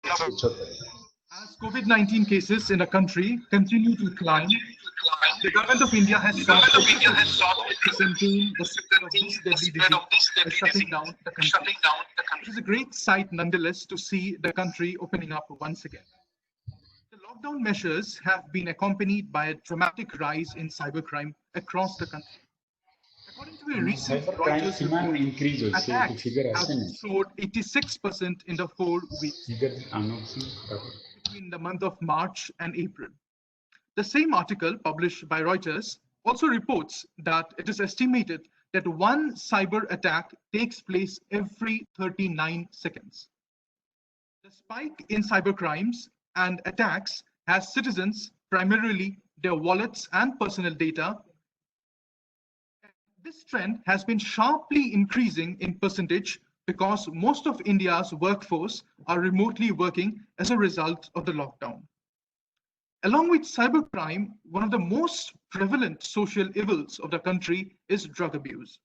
As COVID-19 cases in the country continue to climb, the government of India has sought to contain the spread of this deadly disease by shutting down the country. It is a great sight, nonetheless, to see the country opening up once again. The lockdown measures have been accompanied by a dramatic rise in cybercrime across the country. According to a recent Reuters report, attacks have soared 86% in the 4 weeks between the month of March and April. The same article published by Reuters also reports that it is estimated that one cyber attack takes place every 39 seconds. The spike in cybercrimes and attacks has citizens, primarily their wallets and personal data. This trend has been sharply increasing in percentage because most of India's workforce are remotely working as a result of the lockdown. Along with cybercrime, one of the most prevalent social evils of the country is drug abuse.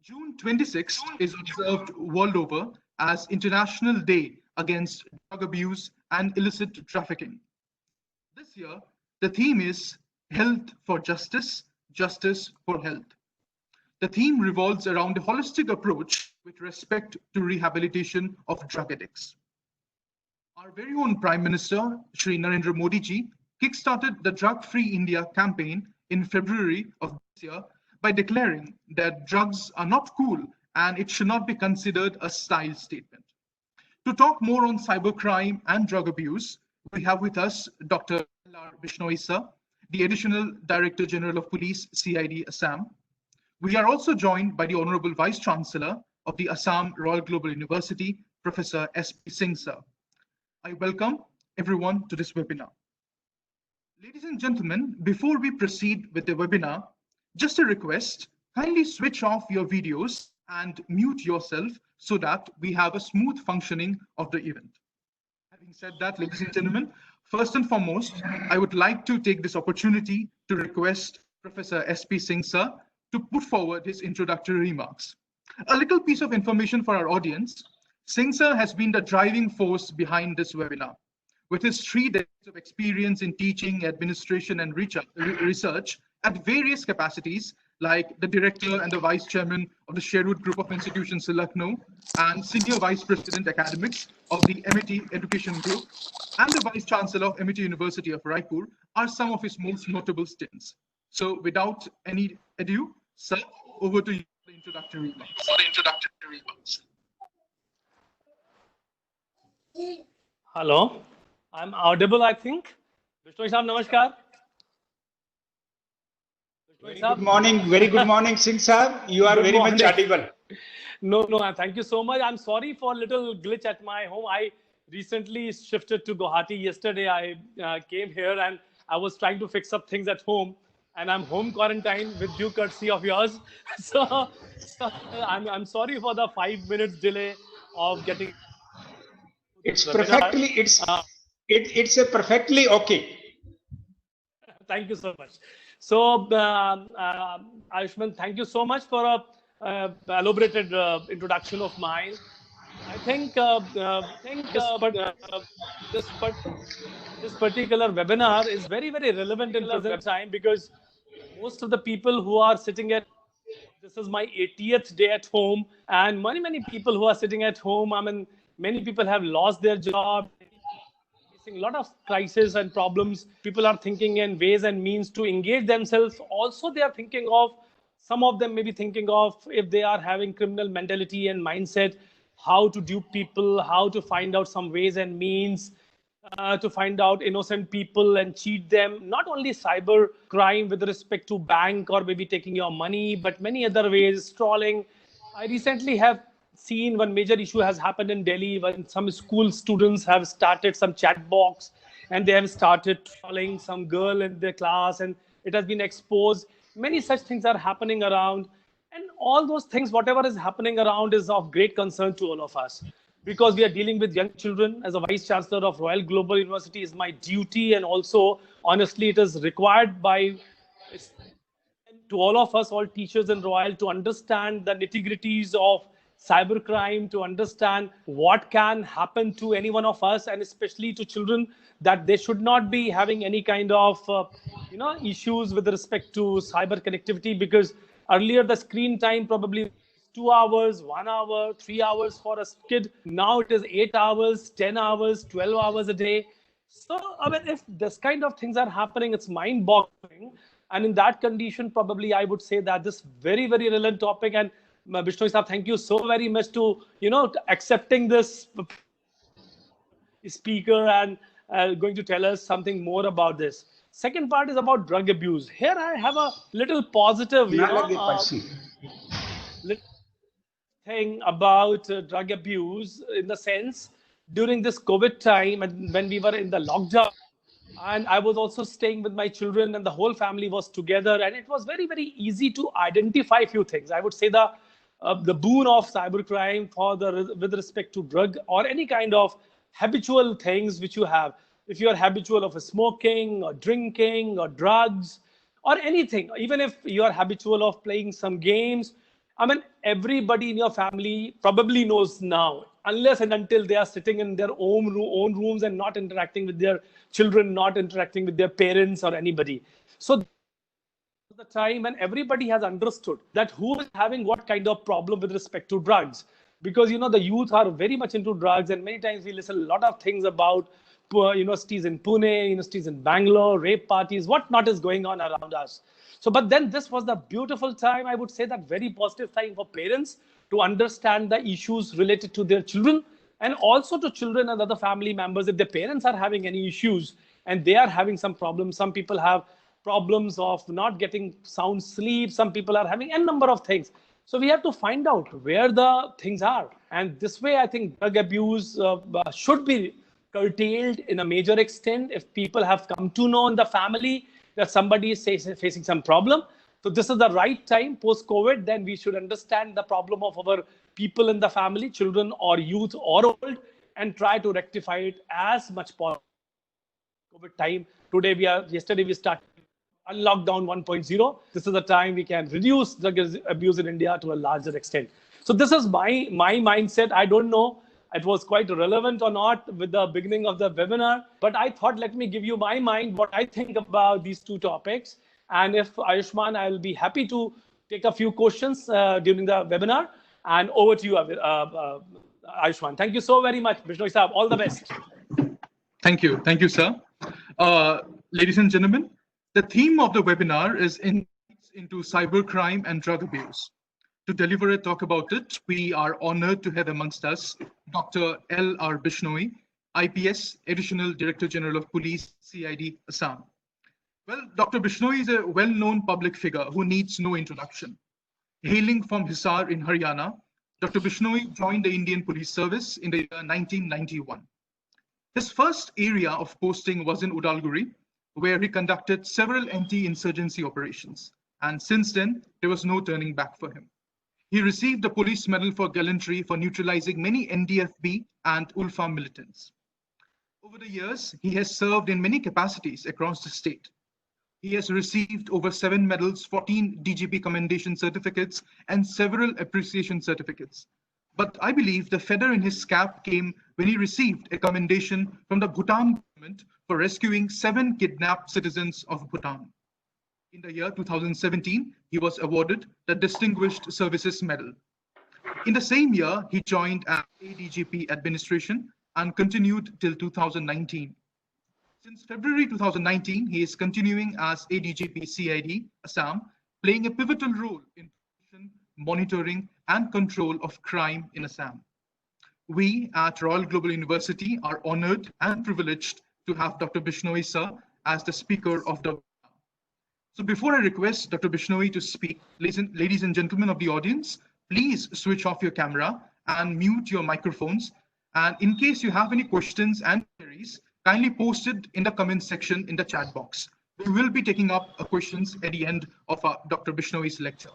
June 26th is observed world over as International Day Against Drug Abuse and Illicit Trafficking. This year, the theme is Health for Justice, Justice for Health. The theme revolves around a holistic approach with respect to rehabilitation of drug addicts. Our very own Prime Minister, Shri Narendra Modi ji, kickstarted the Drug Free India campaign in February of this year by declaring that drugs are not cool and it should not be considered a style statement. To talk more on cybercrime and drug abuse, we have with us Dr. L.R. Bishnoi sir, the Additional Director General of Police, CID Assam. We are also joined by the Honorable Vice Chancellor of the Assam Royal Global University, Professor S.P. Singh sir. I welcome everyone to this webinar. Ladies and gentlemen, before we proceed with the webinar, just a request, kindly switch off your videos and mute yourself so that we have a smooth functioning of the event. Having said that, ladies and gentlemen, first and foremost, I would like to take this opportunity to request Professor S.P. Singh sir to put forward his introductory remarks. A little piece of information for our audience. Singh sir has been the driving force behind this webinar. With his 3 decades of experience in teaching, administration, and research at various capacities, like the Director and the Vice Chairman of the Sherwood Group of Institutions in Lucknow, and Senior Vice President Academics of the MIT Education Group, and the Vice Chancellor of MIT University of Raipur, are some of his most notable stints. So without any ado, sir, over to you for the introductory remarks. Hello, I'm audible, I think. Bishnoi Sahab, namaskar. Very good morning, Singh Sahab. You are very much audible. No, thank you so much. I'm sorry for a little glitch at my home. I recently shifted to Guwahati. Yesterday, I came here and I was trying to fix up things at home. And I'm home quarantined with due courtesy of yours. So I'm sorry for the 5 minutes delay of getting. It's a perfectly okay. Thank you so much. So Ayushman, thank you so much for a elaborated introduction of mine. I think this particular webinar is very, very relevant in present time because most of the people who are sitting at, this is my 80th day at home, and many people who are sitting at home, I mean, many people have lost their job, facing a lot of crises and problems. People are thinking in ways and means to engage themselves. Also, they are thinking of, some of them may be thinking of, if they are having criminal mentality and mindset, how to dupe people, how to find out some ways and means to find out innocent people and cheat them. Not only cyber crime with respect to bank or maybe taking your money, but many other ways, trolling. I recently have seen one major issue has happened in Delhi when some school students have started some chat box and they have started trolling some girl in their class and it has been exposed. Many such things are happening around. And all those things, whatever is happening around, is of great concern to all of us. Because we are dealing with young children. As a Vice Chancellor of Royal Global University is my duty, and also, honestly, it is required by to all of us, all teachers in Royal, to understand the nitty-gritties of cybercrime, to understand what can happen to any one of us, and especially to children, that they should not be having any kind of issues with respect to cyber connectivity, because earlier the screen time probably 2 hours, 1 hour, 3 hours for a kid. Now it is 8 hours, 10 hours, 12 hours a day. So, I mean, if this kind of things are happening, it's mind-boggling. And in that condition, probably I would say that this very, very relevant topic. And Bishnoi Saab, thank you so very much to, accepting this speaker and going to tell us something more about this. Second part is about drug abuse. Here I have a little positive, thing about drug abuse, in the sense, during this COVID time and when we were in the lockdown, and I was also staying with my children and the whole family was together, and it was very, very easy to identify a few things. I would say the boon of cybercrime with respect to drug or any kind of habitual things which you have. If you are habitual of smoking or drinking or drugs or anything, even if you are habitual of playing some games, I mean, everybody in your family probably knows now, unless and until they are sitting in their own rooms and not interacting with their children, not interacting with their parents or anybody. So the time when everybody has understood that who is having what kind of problem with respect to drugs, because the youth are very much into drugs, and many times we listen a lot of things about universities in Pune, universities in Bangalore, rape parties, what not is going on around us. So, but then this was the beautiful time, I would say, that very positive time for parents to understand the issues related to their children, and also to children and other family members. If their parents are having any issues and they are having some problems, some people have problems of not getting sound sleep, some people are having a number of things. So we have to find out where the things are. And this way, I think drug abuse should be curtailed in a major extent if people have come to know in the family that somebody is facing some problem. So this is the right time post-COVID. Then we should understand the problem of our people in the family, children or youth or old, and try to rectify it as much possible. COVID time. Yesterday we started lockdown 1.0. This is the time we can reduce drug abuse in India to a larger extent. So this is my mindset. I don't know it was quite relevant or not with the beginning of the webinar, but I thought, let me give you my mind, what I think about these two topics. And if Ayushman, I will be happy to take a few questions during the webinar. And over to you, Ayushman. Thank you so very much, Bishnoi Saab. All the best. Thank you. Thank you, sir. Ladies and gentlemen, the theme of the webinar is insights into cybercrime and drug abuse. To deliver a talk about it, we are honored to have amongst us Dr. L.R. Bishnoi, IPS, Additional Director General of Police, CID, Assam. Well, Dr. Bishnoi is a well-known public figure who needs no introduction. Hailing from Hisar in Haryana, Dr. Bishnoi joined the Indian Police Service in the year 1991. His first area of posting was in Udalguri, where he conducted several anti-insurgency operations. And since then, there was no turning back for him. He received the Police Medal for Gallantry for neutralizing many NDFB and ULFA militants. Over the years, he has served in many capacities across the state. He has received over 7 medals, 14 DGP commendation certificates, and several appreciation certificates. But I believe the feather in his cap came when he received a commendation from the Bhutan government for rescuing 7 kidnapped citizens of Bhutan. In the year 2017, he was awarded the Distinguished Services Medal. In the same year, he joined ADGP administration and continued till 2019. Since February 2019, he is continuing as ADGP CID, Assam, playing a pivotal role in monitoring and control of crime in Assam. We at Royal Global University are honored and privileged to have Dr. Bishnoi sir as the speaker of the webinar. So before I request Dr. Bishnoi to speak, ladies and gentlemen of the audience, please switch off your camera and mute your microphones. And in case you have any questions and queries, kindly post it in the comment section in the chat box. We will be taking up questions at the end of Dr. Bishnoi's lecture.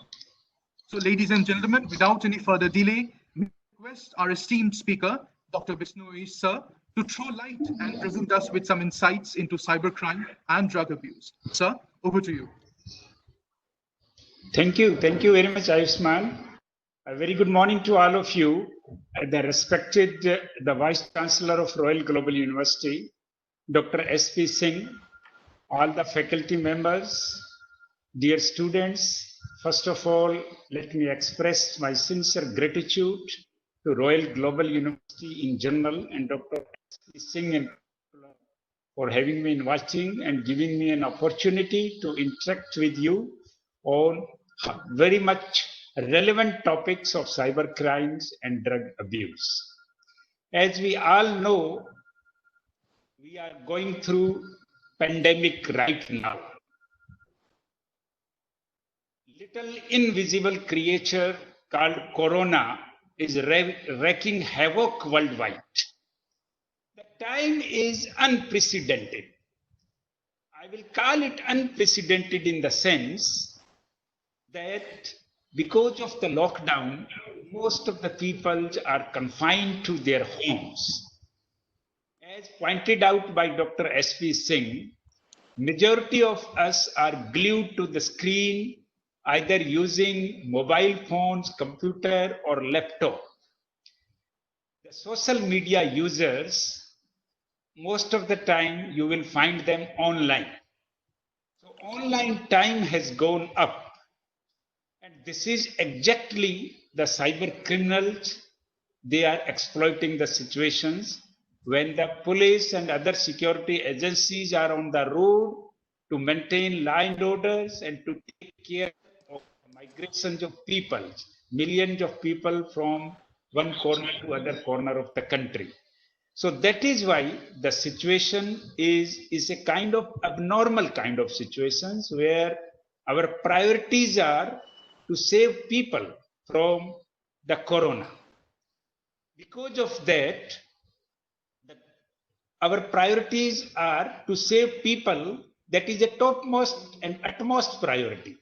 So ladies and gentlemen, without any further delay, we request our esteemed speaker, Dr. Bishnoi sir, to throw light and present us with some insights into cybercrime and drug abuse. Sir, over to you. Thank you very much, Ayushman. A very good morning to all of you. The respected the Vice Chancellor of Royal Global University, Dr. S.P. Singh, all the faculty members, dear students. First of all, let me express my sincere gratitude to Royal Global University in general and Dr. S.P. Singh in particular for having me in watching and giving me an opportunity to interact with you on very much relevant topics of cyber crimes and drug abuse. As we all know, we are going through pandemic right now. Little invisible creature called Corona is wreaking havoc worldwide. The time is unprecedented. I will call it unprecedented in the sense that because of the lockdown, most of the people are confined to their homes. As pointed out by Dr. S.P. Singh, majority of us are glued to the screen, either using mobile phones, computer, or laptop. The social media users, most of the time you will find them online. So online time has gone up. And this is exactly the cyber criminals. They are exploiting the situations when the police and other security agencies are on the road to maintain law and orders and to take care of migrations of people, millions of people from one corner to other corner of the country. So that is why the situation is a kind of abnormal kind of situations where our priorities are to save people from the corona. Because of that, our priorities are to save people. That is a topmost and utmost priority.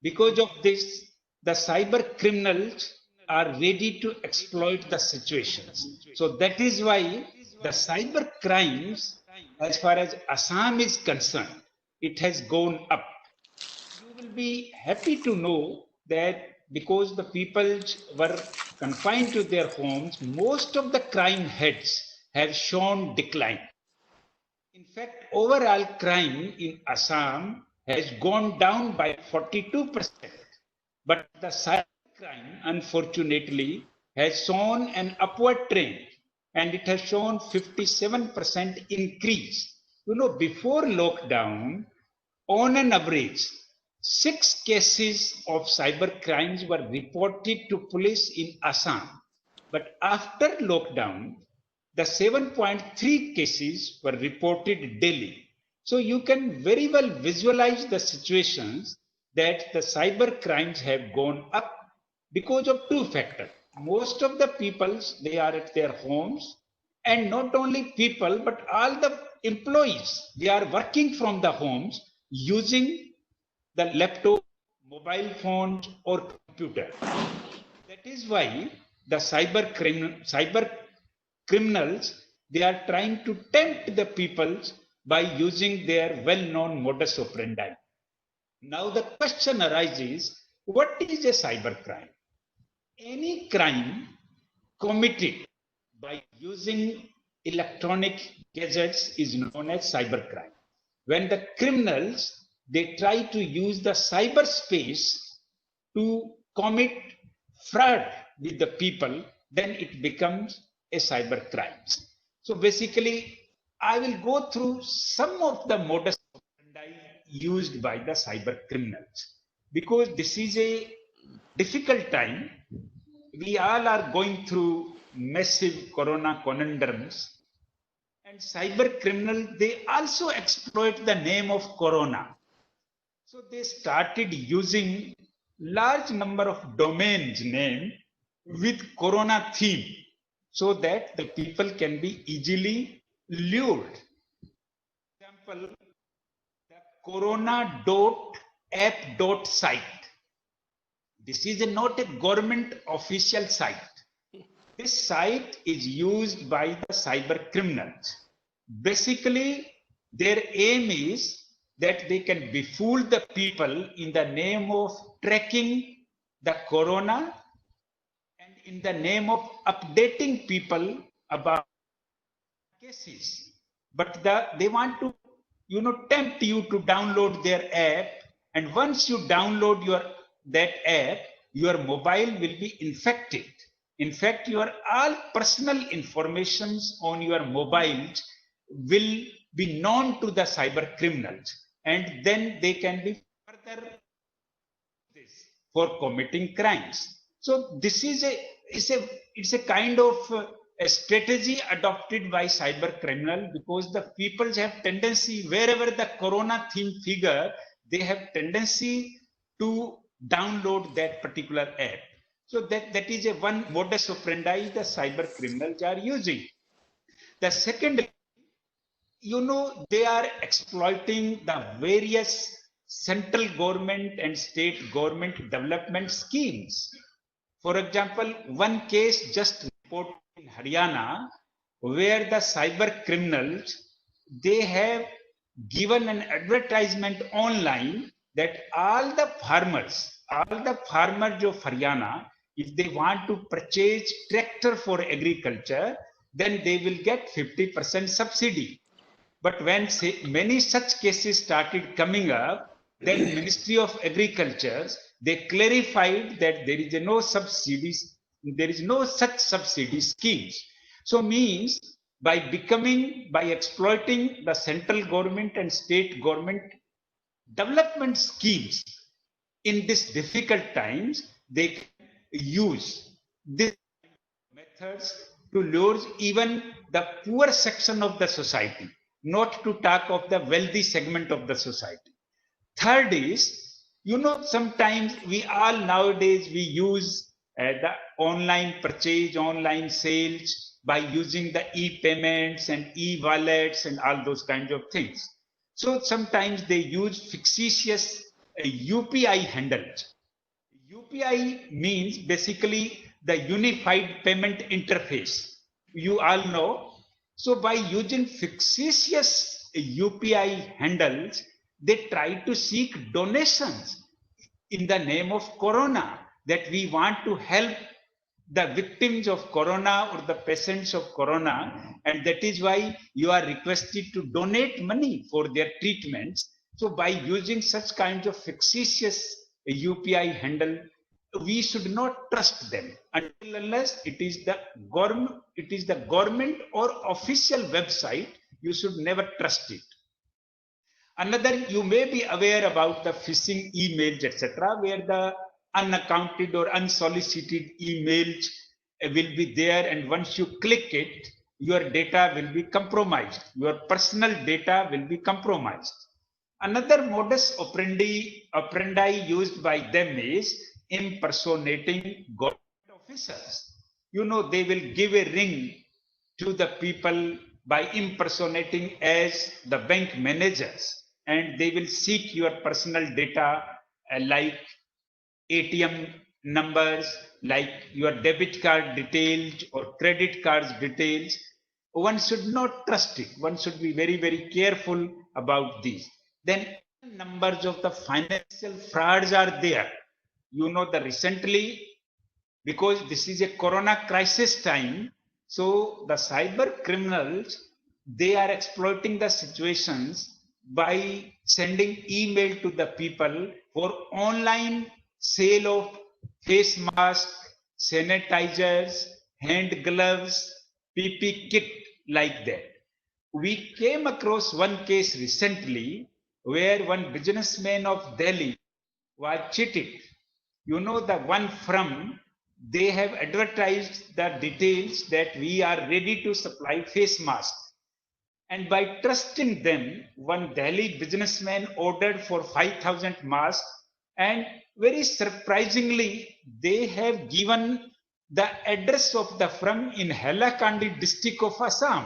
Because of this, the cyber criminals are ready to exploit the situations. So that is why the cyber crimes, as far as Assam is concerned, it has gone up. You will be happy to know that because the people were confined to their homes, most of the crime heads have shown decline. In fact, overall crime in Assam has gone down by 42%. But the cyber crime, unfortunately, has shown an upward trend and it has shown 57% increase. You know, before lockdown, on an average, 6 cases of cyber crimes were reported to police in Assam. But after lockdown, the 7.3 cases were reported daily. So you can very well visualize the situations that the cyber crimes have gone up because of two factors. Most of the people, they are at their homes, and not only people, but all the employees, they are working from the homes using the laptop, mobile phone, or computer. That is why the cyber criminals, they are trying to tempt the people by using their well-known modus operandi. Now the question arises, what is a cyber crime? Any crime committed by using electronic gadgets is known as cybercrime. When the criminals, they try to use the cyberspace to commit fraud with the people, then it becomes a cybercrime. So basically, I will go through some of the modus operandi used by the cyber criminals because this is a difficult time. We all are going through massive corona conundrums, and cyber criminals, they also exploit the name of corona. So they started using large number of domains name with corona theme so that the people can be easily lured. For example, the corona.app.site. This is not a government official site. This site is used by the cyber criminals. Basically, their aim is that they can befool the people in the name of tracking the corona in the name of updating people about cases, but they want to, tempt you to download their app, and once you download that app, your mobile will be infected. In fact, your all personal informations on your mobiles will be known to the cyber criminals, and then they can be further for committing crimes. So this is it's a kind of a strategy adopted by cyber criminal, because the people have tendency, wherever the corona theme figure, they have tendency to download that particular app. So that is a one modus operandi the cyber criminals are using. The second, they are exploiting the various central government and state government development schemes. For example, one case just reported in Haryana, where the cyber criminals, they have given an advertisement online that all the farmers of Haryana, if they want to purchase tractor for agriculture, then they will get 50% subsidy. But when many such cases started coming up, then Ministry of Agriculture, they clarified that there is no subsidies, there is no such subsidy schemes. So means by exploiting the central government and state government development schemes in these difficult times, they can use these methods to lure even the poor section of the society, not to talk of the wealthy segment of the society. Third is, sometimes we all nowadays, we use the online purchase, online sales by using the e-payments and e-wallets and all those kinds of things. So sometimes they use fictitious UPI handles. UPI means basically the unified payment interface. You all know. So by using fictitious UPI handles, they try to seek donations in the name of corona, that we want to help the victims of corona or the patients of corona, and that is why you are requested to donate money for their treatments. So by using such kinds of fictitious UPI handle, we should not trust them until unless it is the government or official website. You should never trust it. Another, you may be aware about the phishing emails, etc., where the unaccounted or unsolicited emails will be there, and once you click it, your data will be compromised. Your personal data will be compromised. Another modus operandi used by them is impersonating government officers. They will give a ring to the people by impersonating as the bank managers, and they will seek your personal data like ATM numbers, like your debit card details or credit cards details. One should not trust it. One should be very, very careful about these. Then numbers of the financial frauds are there. The recently, because this is a corona crisis time, so the cyber criminals, they are exploiting the situations by sending email to the people for online sale of face masks, sanitizers, hand gloves, PP kit, like that. We came across one case recently where one businessman of Delhi was cheated. The one from, they have advertised the details that we are ready to supply face masks. And by trusting them, one Delhi businessman ordered for 5,000 masks, and very surprisingly, they have given the address of the firm in Hailakandi district of Assam.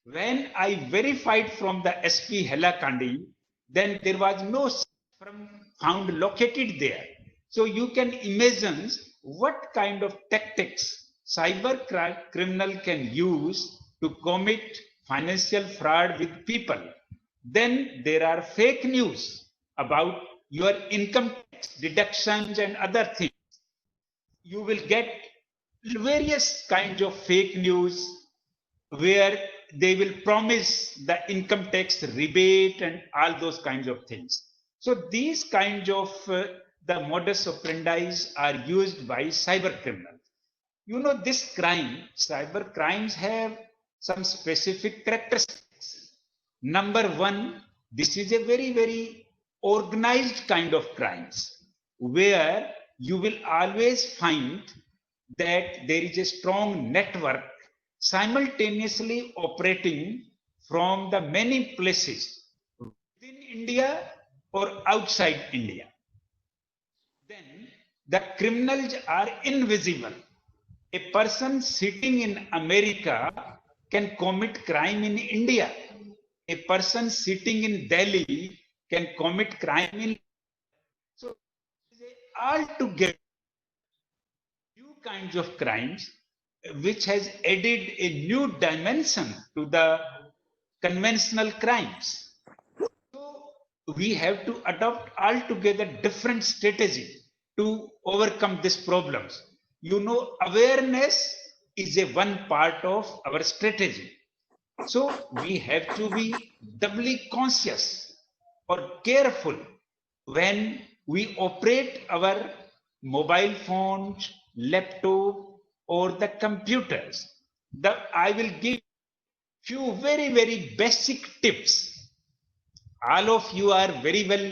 When I verified from the SP Hailakandi, then there was no firm found located there. So you can imagine what kind of tactics cyber criminal can use to commit financial fraud with people. Then there are fake news about your income tax deductions and other things. you will get various kinds of fake news where they will promise the income tax rebate and all those kinds of things. So these kinds of the modus operandi are used by cyber criminals. You know, this crime, cyber crimes have some specific characteristics. Number one, this is a very, very organized kind of crimes where you will always find that there is a strong network simultaneously operating from the many places within India or outside India. Then the criminals are invisible. A person sitting in America can commit crime in India. A person sitting in Delhi can commit crime in. So altogether new kinds of crimes which has added a new dimension to the conventional crimes. So we have to adopt altogether different strategy to overcome these problems. You know, awareness is a one part of our strategy. So we have to be doubly conscious or careful when we operate our mobile phones, laptop, or the computers. I will give few very, very basic tips. All of you are very well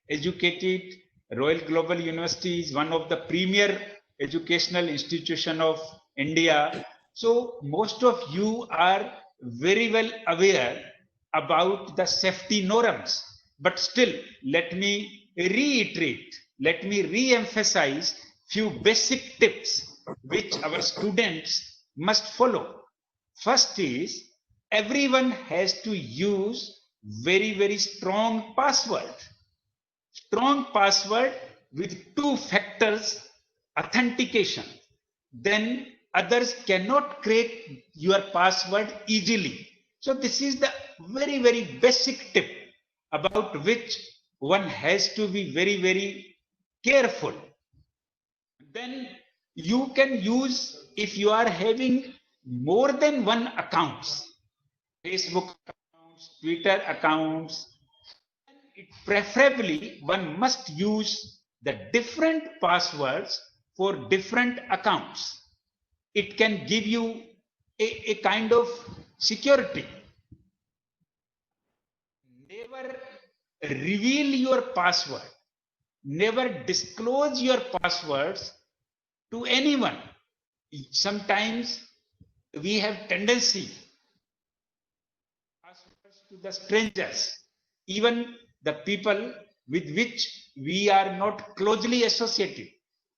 educated. Royal Global University is one of the premier educational institution of India. So most of you are very well aware about the safety norms. But still, let me reiterate, let me re-emphasize few basic tips which our students must follow. First is, everyone has to use very, very strong password. Strong password with two factors authentication. Then others cannot crack your password easily. So this is the very, very basic tip about which one has to be very, very careful. Then you can use, if you are having more than one accounts, Facebook accounts, Twitter accounts, preferably one must use the different passwords for different accounts. It can give you a kind of security. Never reveal your password. Never disclose your passwords to anyone. Sometimes we have tendency passwords to the strangers, even the people with which we are not closely associated.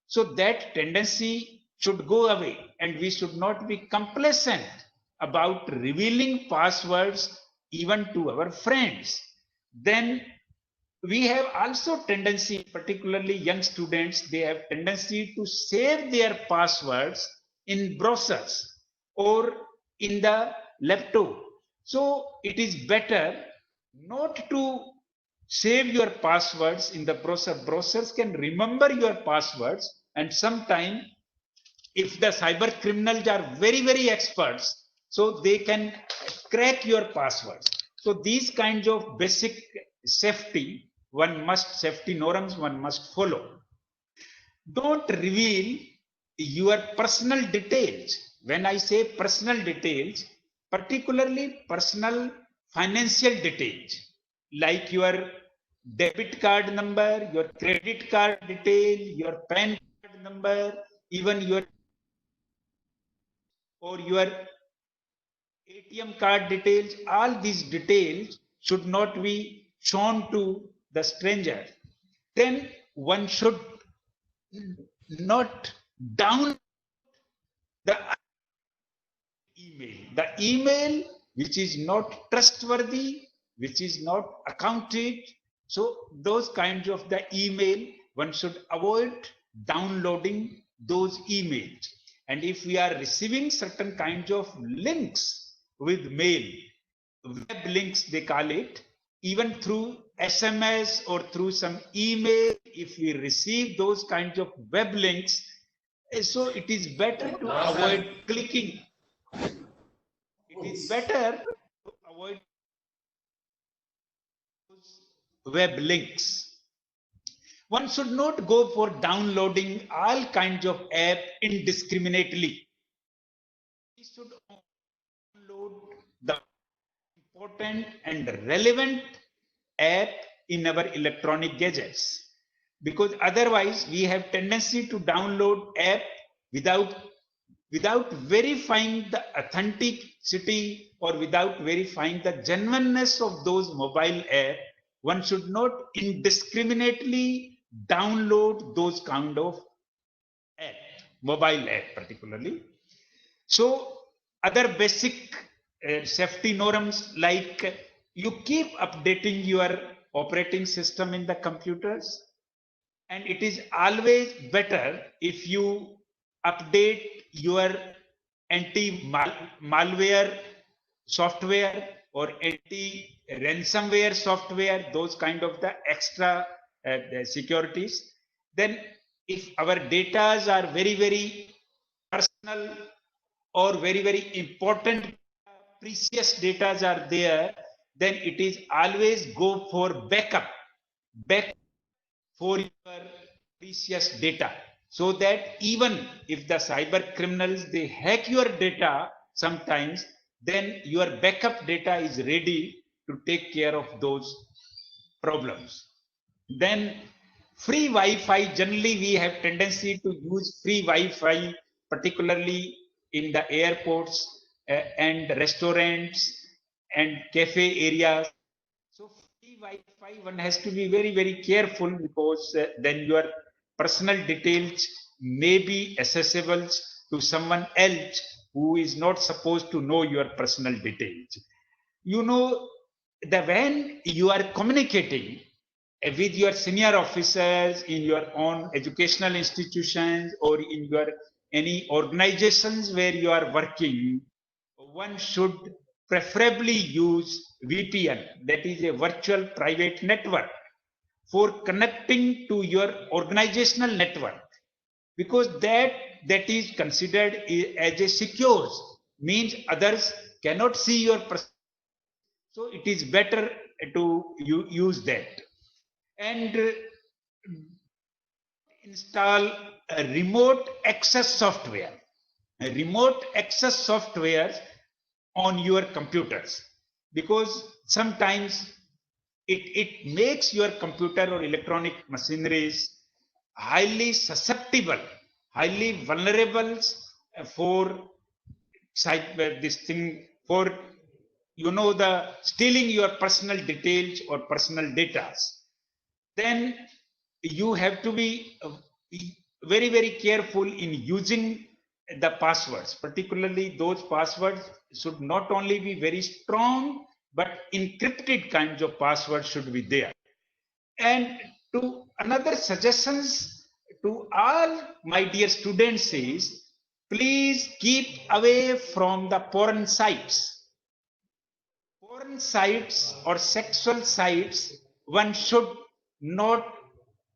So that tendency should go away, and we should not be complacent about revealing passwords even to our friends. Then we have also tendency, particularly young students, they have tendency to save their passwords in browsers or in the laptop. So it is better not to save your passwords in the browser. Browsers can remember your passwords, and sometimes if the cyber criminals are very, very experts, so they can crack your passwords. So these kinds of basic safety norms one must follow. Don't reveal your personal details. When I say personal details, particularly personal financial details, like your debit card number, your credit card detail, your PAN card number, even your ATM card details, all these details should not be shown to the stranger. Then one should not download the email. The email which is not trustworthy, which is not accounted. So those kinds of the email, one should avoid downloading those emails. And if we are receiving certain kinds of links with mail, web links they call it, even through SMS or through some email, if we receive those kinds of web links, So it is better to avoid clicking. It is better to avoid web links. One should not go for downloading all kinds of app indiscriminately. We should download the important and relevant app in our electronic gadgets, because otherwise we have tendency to download app without verifying the authenticity or without verifying the genuineness of those mobile app. One should not indiscriminately download those kind of app, mobile app particularly. So other basic safety norms, like you keep updating your operating system in the computers, and it is always better if you update your anti-malware software or anti-ransomware software, those kind of the extra the securities. Then if our data are very personal or very important precious data are there, then it is always go for backup for your precious data, so that even if the cyber criminals they hack your data sometimes, then your backup data is ready to take care of those problems. Then free Wi-Fi, generally we have tendency to use free Wi-Fi, particularly in the airports and restaurants and cafe areas. So free Wi-Fi, one has to be very careful, because then your personal details may be accessible to someone else who is not supposed to know your personal details. You know, when you are communicating with your senior officers in your own educational institutions or in your any organizations where you are working, one should preferably use VPN, that is a virtual private network, for connecting to your organizational network, because that is considered as a secure, means others cannot see your person. So it is better to use that. And install a remote access software, on your computers, because sometimes it makes your computer or electronic machineries highly susceptible, highly vulnerable for this thing, for the stealing your personal details or personal data. Then you have to be very careful in using the passwords, particularly those passwords should not only be very strong, but encrypted kinds of passwords should be there. And to another suggestions to all my dear students is, please keep away from the porn sites. Porn sites or sexual sites, one should not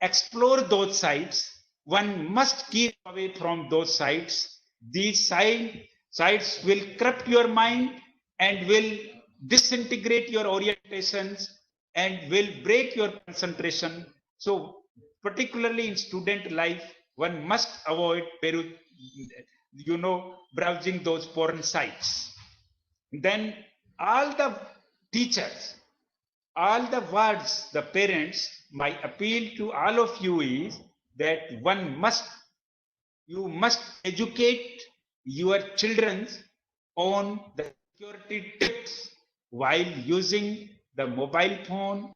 explore those sites. One must keep away from those sites. These sites will corrupt your mind and will disintegrate your orientations and will break your concentration. So particularly in student life, one must avoid browsing those porn sites. Then all the teachers, all the wards, the parents, my appeal to all of you is that you must educate your children on the security tips while using the mobile phone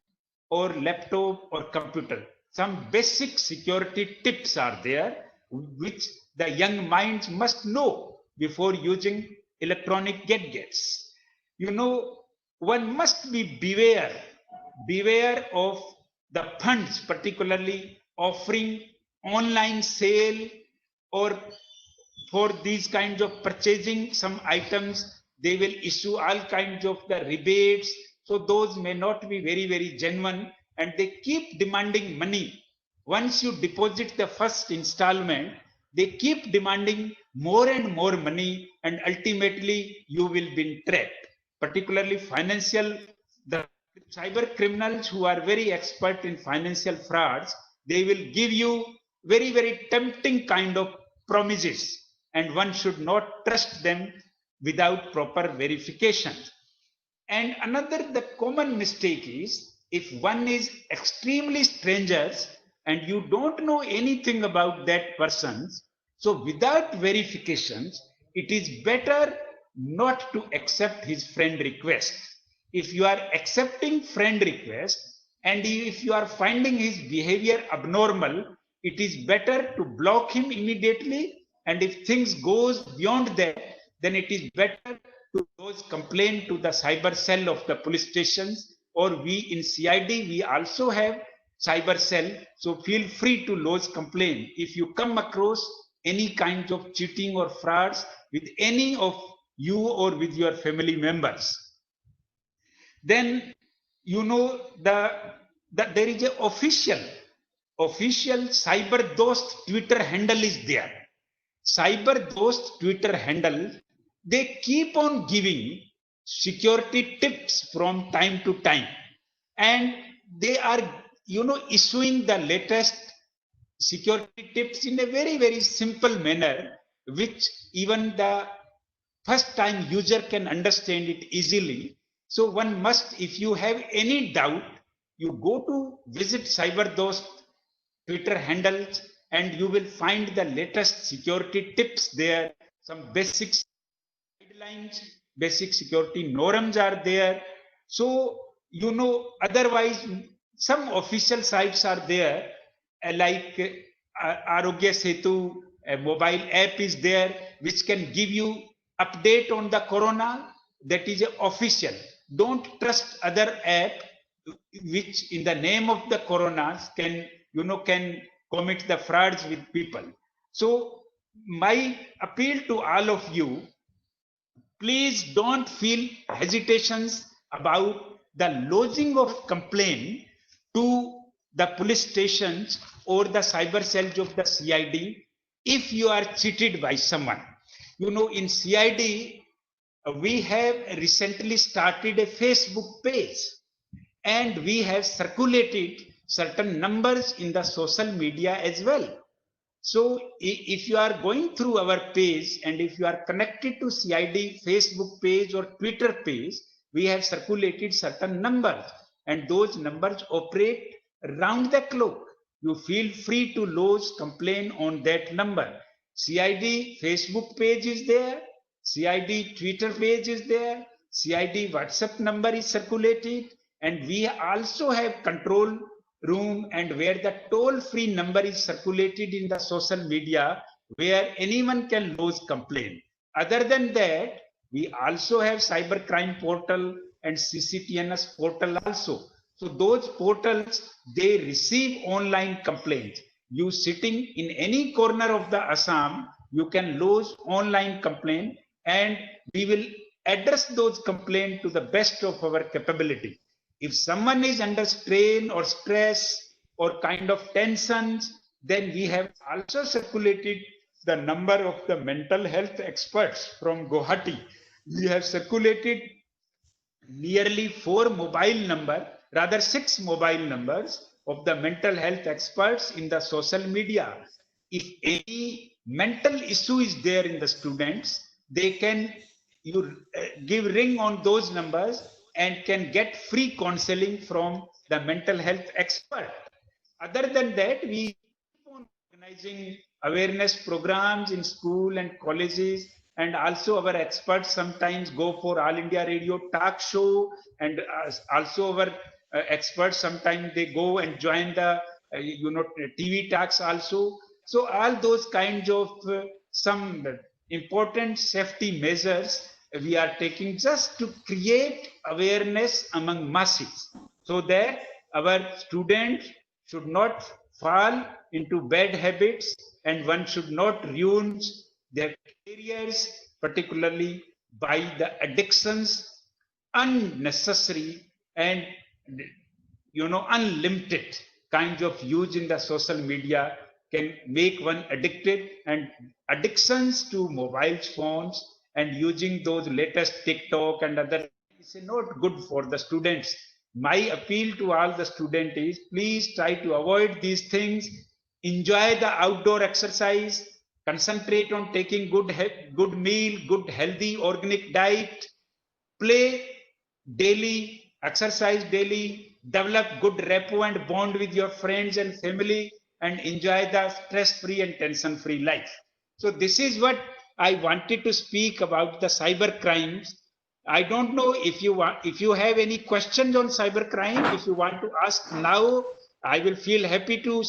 or laptop or computer. Some basic security tips are there which the young minds must know before using electronic gadgets. One must be beware of the funds, particularly offering online sale, or for these kinds of purchasing some items, they will issue all kinds of the rebates. So those may not be very genuine, and they keep demanding money. Once you deposit the first installment, they keep demanding more and more money, and ultimately you will be trapped. Particularly the cyber criminals who are very expert in financial frauds, they will give you very, very tempting kind of promises, and one should not trust them without proper verification. And another, the common mistake is, if one is extremely strangers and you don't know anything about that person, so without verifications, it is better not to accept his friend request. If you are accepting friend request and if you are finding his behavior abnormal, it is better to block him immediately. And if things goes beyond that, then it is better to lodge complaint to the cyber cell of the police stations, or we in CID, we also have cyber cell. So feel free to lodge complaint if you come across any kinds of cheating or frauds with any of you or with your family members. Then, you know, there is a official CyberDost Twitter handle is there. CyberDost Twitter handle, they keep on giving security tips from time to time, and they are, you know, issuing the latest security tips in a very, very simple manner, which even the first time user can understand it easily. So one must, if you have any doubt, you go to visit CyberDost Twitter handles and you will find the latest security tips there. Some basic guidelines, basic security norms are there. So, you know, otherwise some official sites are there, like Arogya Setu, a mobile app is there, which can give you update on the corona. That is official. Don't trust other app which in the name of the corona can, you know, can commit the frauds with people. So my appeal to all of you, please don't feel hesitations about the lodging of complaint to the police stations or the cyber cells of the CID if you are cheated by someone. You know, in CID, we have recently started a Facebook page, and we have circulated certain numbers in the social media as well. So if you are going through our page and if you are connected to CID Facebook page or Twitter page, we have circulated certain numbers, and those numbers operate round the clock. You feel free to lodge complaint on that number. CID Facebook page is there, CID Twitter page is there, CID WhatsApp number is circulated, and we also have control room and where the toll-free number is circulated in the social media where anyone can lodge complaint. Other than that, we also have cybercrime portal and CCTNS portal also. So those portals, they receive online complaints. You sitting in any corner of the Assam, you can lodge online complaint, and we will address those complaints to the best of our capability. If someone is under strain or stress or kind of tensions, then we have also circulated the number of the mental health experts from Guwahati. We have circulated nearly 6 mobile numbers of the mental health experts in the social media. If any mental issue is there in the students, they can give ring on those numbers and can get free counseling from the mental health expert. Other than that, we keep on organizing awareness programs in school and colleges, and also our experts sometimes go for All India Radio talk show, and also our experts sometimes they go and join the TV talks also. So all those kinds of some important safety measures we are taking just to create awareness among masses, so that our students should not fall into bad habits and one should not ruin their careers, particularly by the addictions, unnecessary and unlimited kinds of use in the social media can make one addicted, and addictions to mobile phones and using those latest TikTok and other is not good for the students. My appeal to all the students is please try to avoid these things, enjoy the outdoor exercise, concentrate on taking good meal, good healthy organic diet, play daily, exercise daily, develop good rapport and bond with your friends and family, and enjoy the stress-free and tension-free life. So this is what I wanted to speak about the cyber crimes. I don't know if you have any questions on cyber crime. If you want to ask now, I will feel happy to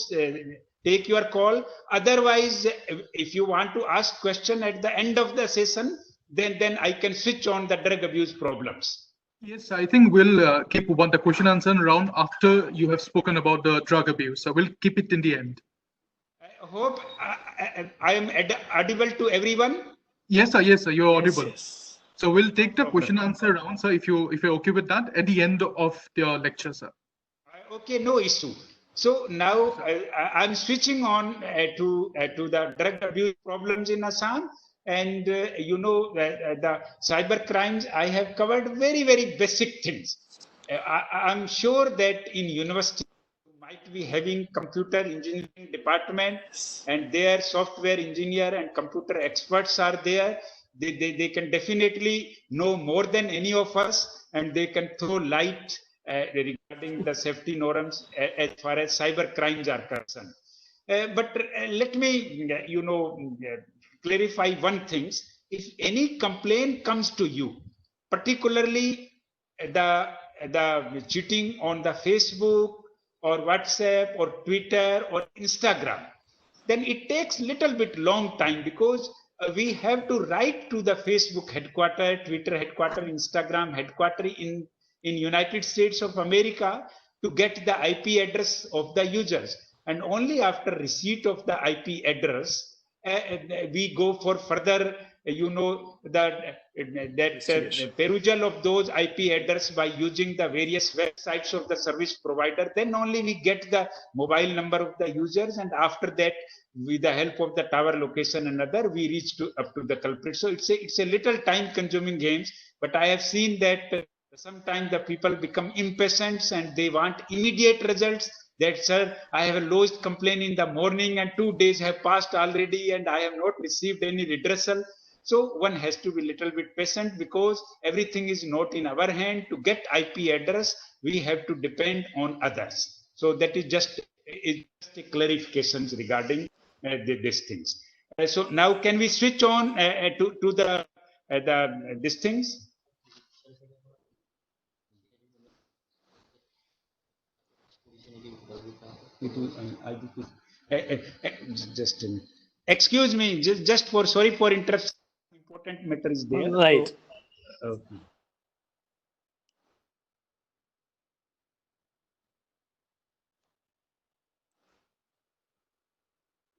take your call. Otherwise, if you want to ask question at the end of the session, then I can switch on the drug abuse problems. Yes, I think we'll keep the question answer round after you have spoken about the drug abuse. So we'll keep it in the end. I hope I am audible to everyone. Yes, sir. Yes, sir. You're audible. Yes. So we'll take the question answer round, sir. If you're okay with that, at the end of the lecture, sir. Okay, no issue. So now I'm switching on to the drug abuse problems in Assam. And the cyber crimes, I have covered very, very basic things. I'm sure that in university you might be having computer engineering department, and their software engineer and computer experts are there. They can definitely know more than any of us, and they can throw light regarding the safety norms as far as cyber crimes are concerned. But let me, clarify one thing. If any complaint comes to you, particularly the cheating on the Facebook or WhatsApp or Twitter or Instagram, then it takes little bit long time, because we have to write to the Facebook headquarter, Twitter headquarter, Instagram headquarter in United States of America to get the IP address of the users. And only after receipt of the IP address, we go for further, perusal of those IP address by using the various websites of the service provider. Then only we get the mobile number of the users, and after that, with the help of the tower location and other, we reach up to the culprit. So it's a little time-consuming games. But I have seen that sometimes the people become impatient and they want immediate results. That, sir, I have a lodged complaint in the morning and 2 days have passed already and I have not received any redressal. So one has to be a little bit patient, because everything is not in our hand. To get IP address, we have to depend on others. So that is just a clarifications regarding these things. So now can we switch on to these things? Just excuse me, just for sorry for interruption. Important matter is there. Right. So, okay.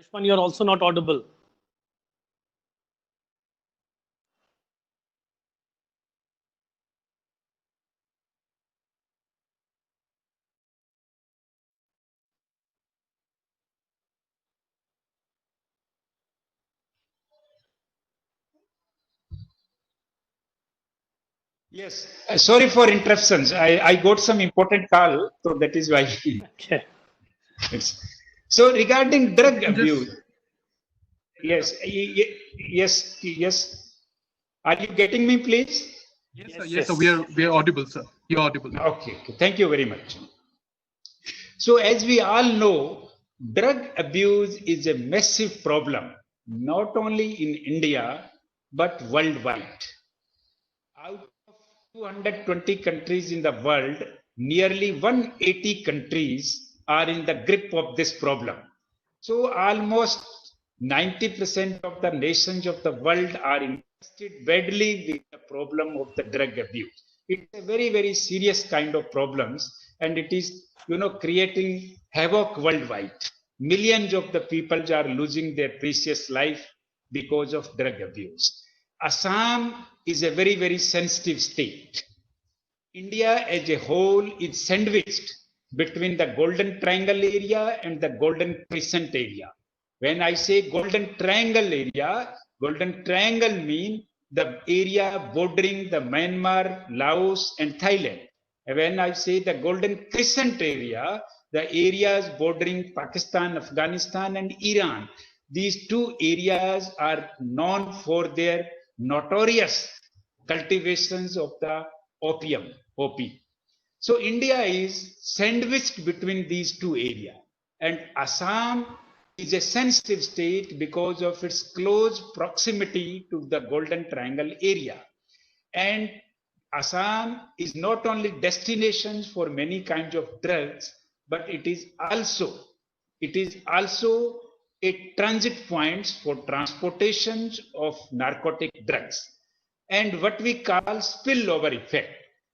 Ashman, you're also not audible. Yes, sorry for interruptions. I got some important call, so that is why. Okay. So regarding drug abuse, yes. Are you getting me, please? Yes, sir. Yes, sir. We are audible, sir. You're audible. Okay. Thank you very much. So as we all know, drug abuse is a massive problem, not only in India, but worldwide. Out of 220 countries in the world, nearly 180 countries are in the grip of this problem. So almost 90% of the nations of the world are invested badly with the problem of the drug abuse. It's a very, very serious kind of problems, and it is, creating havoc worldwide. Millions of the people are losing their precious life because of drug abuse. Assam is a very, very sensitive state. India as a whole is sandwiched between the Golden Triangle area and the Golden Crescent area. When I say Golden Triangle area, Golden Triangle mean the area bordering the Myanmar, Laos, and Thailand. And when I say the Golden Crescent area, the areas bordering Pakistan, Afghanistan, and Iran. These two areas are known for their notorious cultivations of the opium, OP. So India is sandwiched between these two areas, and Assam is a sensitive state because of its close proximity to the Golden Triangle area. And Assam is not only destination for many kinds of drugs, but it is also a transit points for transportations of narcotic drugs and what we call spillover effect.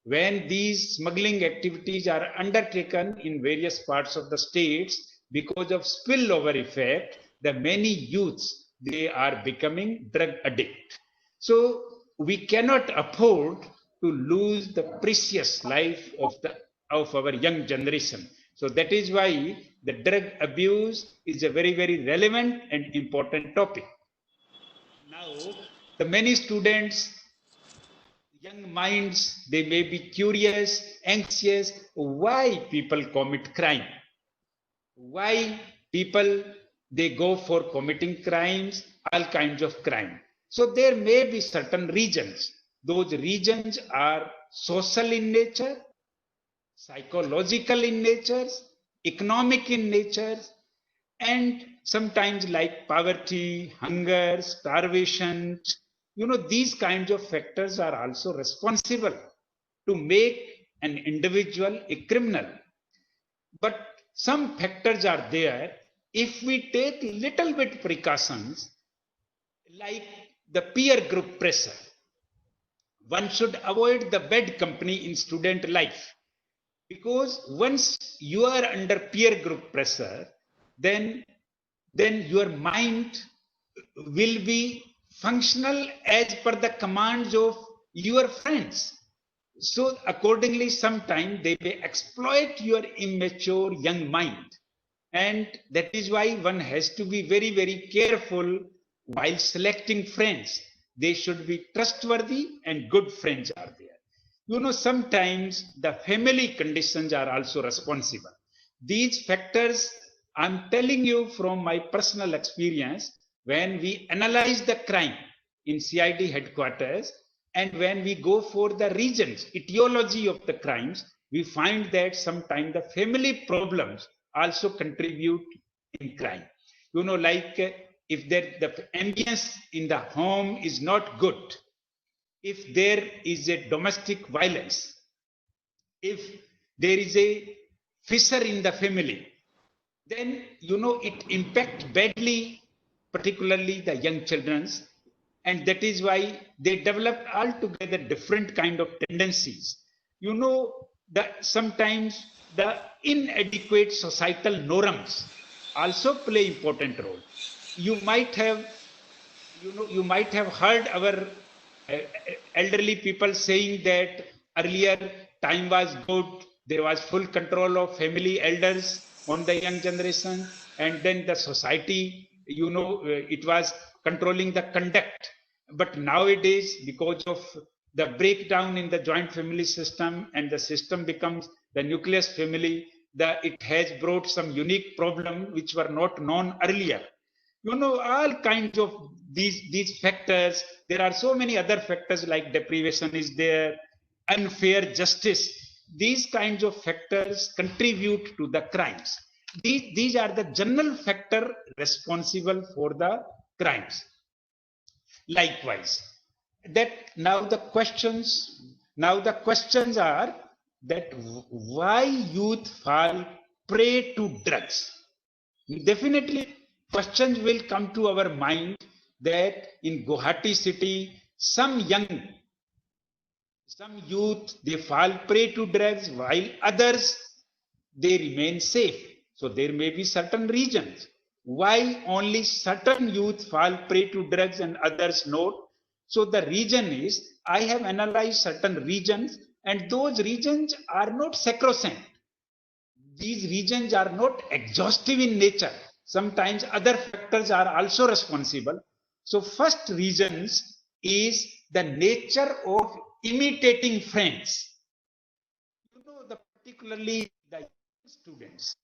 When these smuggling activities are undertaken in various parts of the states, because of spillover effect, the many youths, they are becoming drug addict. So we cannot afford to lose the precious life of our young generation. So that is why the drug abuse is a very, very relevant and important topic. Now, the many students, young minds, they may be curious, anxious, why people commit crime? Why people, they go for committing crimes, all kinds of crime. So there may be certain regions. Those regions are social in nature, psychological in nature, economic in nature, and sometimes like poverty, hunger, starvation. These kinds of factors are also responsible to make an individual a criminal. But some factors are there. If we take little bit precautions, like the peer group pressure, one should avoid the bad company in student life. Because once you are under peer group pressure, then your mind will be functional as per the commands of your friends. So accordingly, sometimes they may exploit your immature young mind. And that is why one has to be very, very careful while selecting friends. They should be trustworthy and good friends are there. Sometimes the family conditions are also responsible. These factors, I'm telling you from my personal experience, when we analyze the crime in CID headquarters, and when we go for the regions, etiology of the crimes, we find that sometimes the family problems also contribute in crime. Like if the ambience in the home is not good, if there is a domestic violence, if there is a fissure in the family, then it impacts badly, particularly the young children's, and that is why they develop altogether different kind of tendencies. Sometimes the inadequate societal norms also play important role. You might have heard our elderly people saying that earlier time was good, there was full control of family elders on the young generation, and then the society, it was controlling the conduct. But nowadays, because of the breakdown in the joint family system and the system becomes the nucleus family, it has brought some unique problems which were not known earlier. All kinds of these factors. There are so many other factors like deprivation is there, unfair justice. These kinds of factors contribute to the crimes. These are the general factor responsible for the crimes. Likewise, now the questions are that why youth fall prey to drugs. Definitely questions will come to our mind that in Guwahati city, some youth, they fall prey to drugs while others, they remain safe. So there may be certain regions why only certain youth fall prey to drugs and others not. So the reason is, I have analyzed certain regions, and those regions are not sacrosanct. These regions are not exhaustive in nature. sometimes other factors are also responsible. So first reasons is the nature of imitating friends. You know, particularly the young students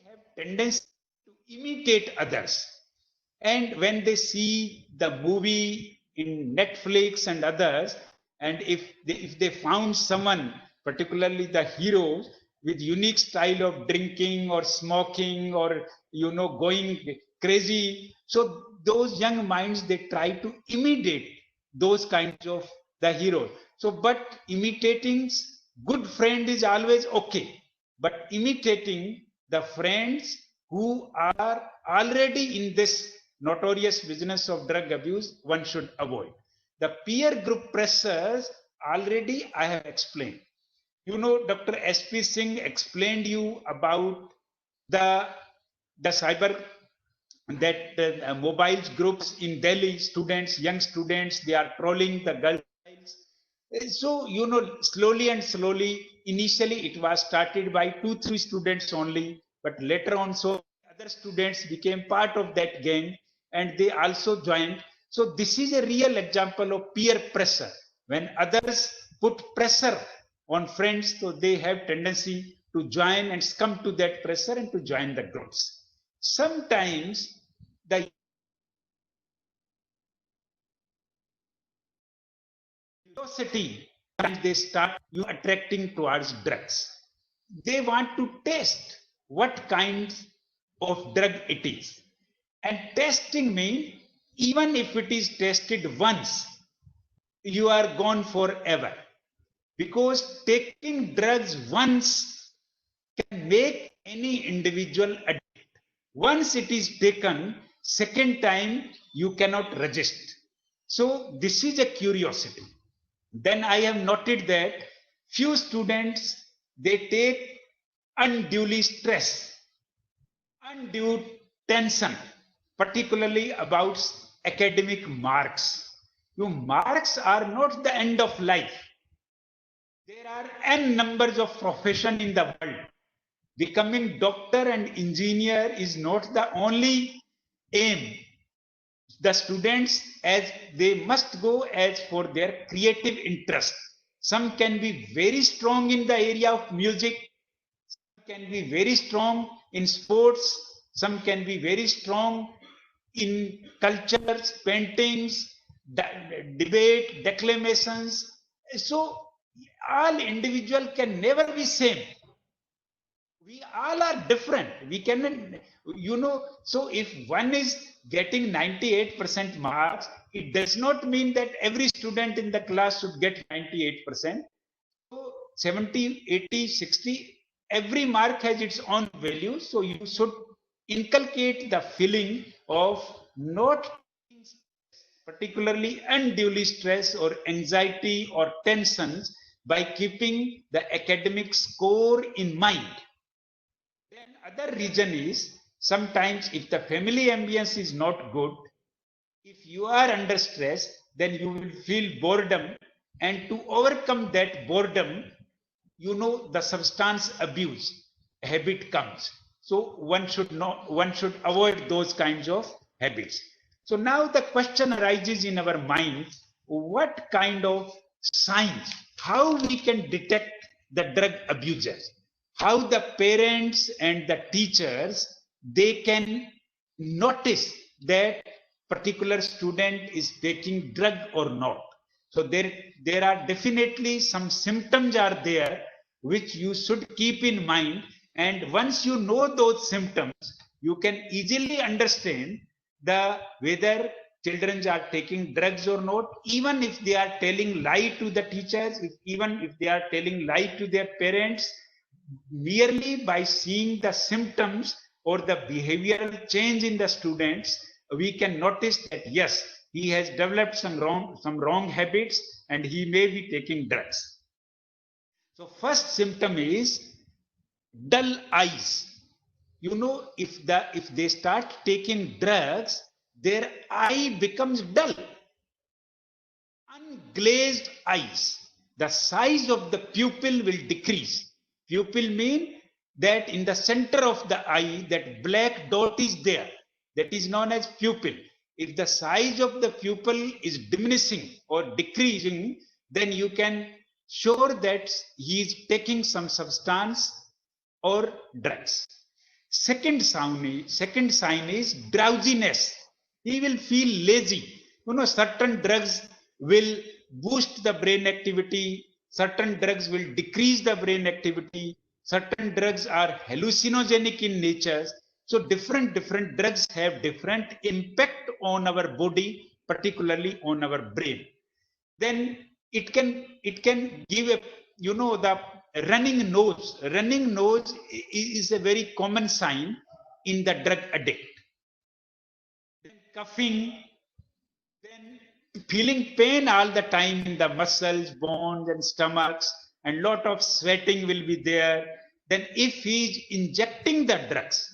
have tendency to imitate others. And when they see the movie in Netflix and others, and if they found someone, particularly the heroes, with unique style of drinking or smoking or going crazy, so those young minds, they try to imitate those kinds of the heroes. So, but imitating good friend is always okay, but imitating the friends who are already in this notorious business of drug abuse, one should avoid. The peer group pressures, already I have explained. You know, Dr. S.P. Singh explained you about the cyber, that mobile groups in Delhi, young students, they are trolling the girls. So, slowly and slowly, initially it was started by 2-3 students only, but later on, so other students became part of that gang and they also joined. So this is a real example of peer pressure. When others put pressure on friends, so they have tendency to join and succumb to that pressure and to join the groups. Sometimes the curiosity, and they start attracting towards drugs. They want to test what kind of drug it is. And testing means, even if it is tested once, you are gone forever. Because taking drugs once can make any individual addict. Once it is taken, second time you cannot resist. So this is a curiosity. Then I have noted that few students, they take unduly stress, undue tension, particularly about academic marks. Your marks are not the end of life. There are n numbers of profession in the world. Becoming doctor and engineer is not the only aim. The students, as they must go as for their creative interest. Some can be very strong in the area of music, some can be very strong in sports, some can be very strong in cultures, paintings, debate, declamations. So all individual can never be same. We all are different. We cannot, so if one is getting 98% marks, it does not mean that every student in the class should get 98%. So 70, 80, 60, every mark has its own value. So you should inculcate the feeling of not particularly unduly stress or anxiety or tensions by keeping the academic score in mind. Then other reason is, sometimes if the family ambience is not good, if you are under stress, then you will feel boredom, and to overcome that boredom, the substance abuse habit comes. So one should avoid those kinds of habits. So now the question arises in our mind, what kind of signs, how we can detect the drug abusers, how the parents and the teachers, they can notice that particular student is taking drug or not. So there are definitely some symptoms are there which you should keep in mind, and once you know those symptoms, you can easily understand whether children are taking drugs or not, even if they are telling lie to the teachers, even if they are telling lie to their parents. Merely by seeing the symptoms or the behavioral change in the students, we can notice that yes, he has developed some wrong habits and he may be taking drugs. So first symptom is dull eyes. If they start taking drugs, their eye becomes dull. Unglazed eyes. The size of the pupil will decrease. Pupil mean that in the center of the eye, that black dot is there. That is known as pupil. If the size of the pupil is diminishing or decreasing, then you can sure that he is taking some substance or drugs. Second sign is drowsiness. He will feel lazy. Certain drugs will boost the brain activity. Certain drugs will decrease the brain activity. Certain drugs are hallucinogenic in nature. So different drugs have different impact on our body, particularly on our brain. Then it can give a, the running nose. Running nose is a very common sign in the drug addict. Then coughing, then feeling pain all the time in the muscles, bones and stomachs, and lot of sweating will be there. Then if he is injecting the drugs,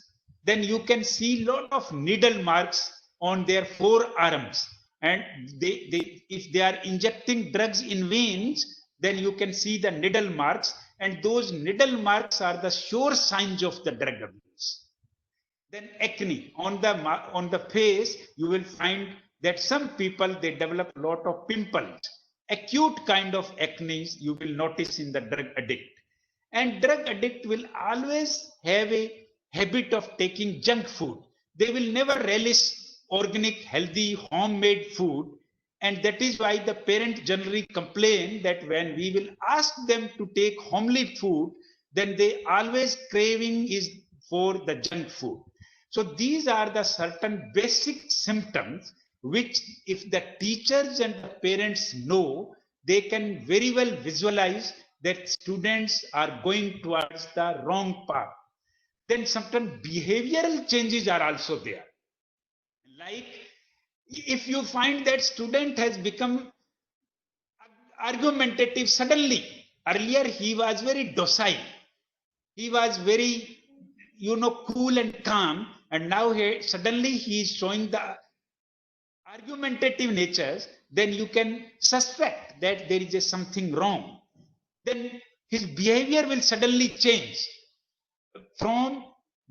then you can see lot of needle marks on their forearms. And if they are injecting drugs in veins, then you can see the needle marks, and those needle marks are the sure signs of the drug abuse. Then acne on the face, you will find that some people, they develop a lot of pimples, acute kind of acne you will notice in the drug addict. And drug addict will always have a habit of taking junk food. They will never relish organic, healthy, homemade food. And that is why the parents generally complain that when we will ask them to take homely food, then they always craving is for the junk food. So these are the certain basic symptoms which if the teachers and the parents know, they can very well visualize that students are going towards the wrong path. Then certain behavioral changes are also there. Like if you find that student has become argumentative suddenly, earlier he was very docile, he was very, cool and calm, and now suddenly he is showing the argumentative natures, then you can suspect that there is something wrong. Then his behavior will suddenly change. From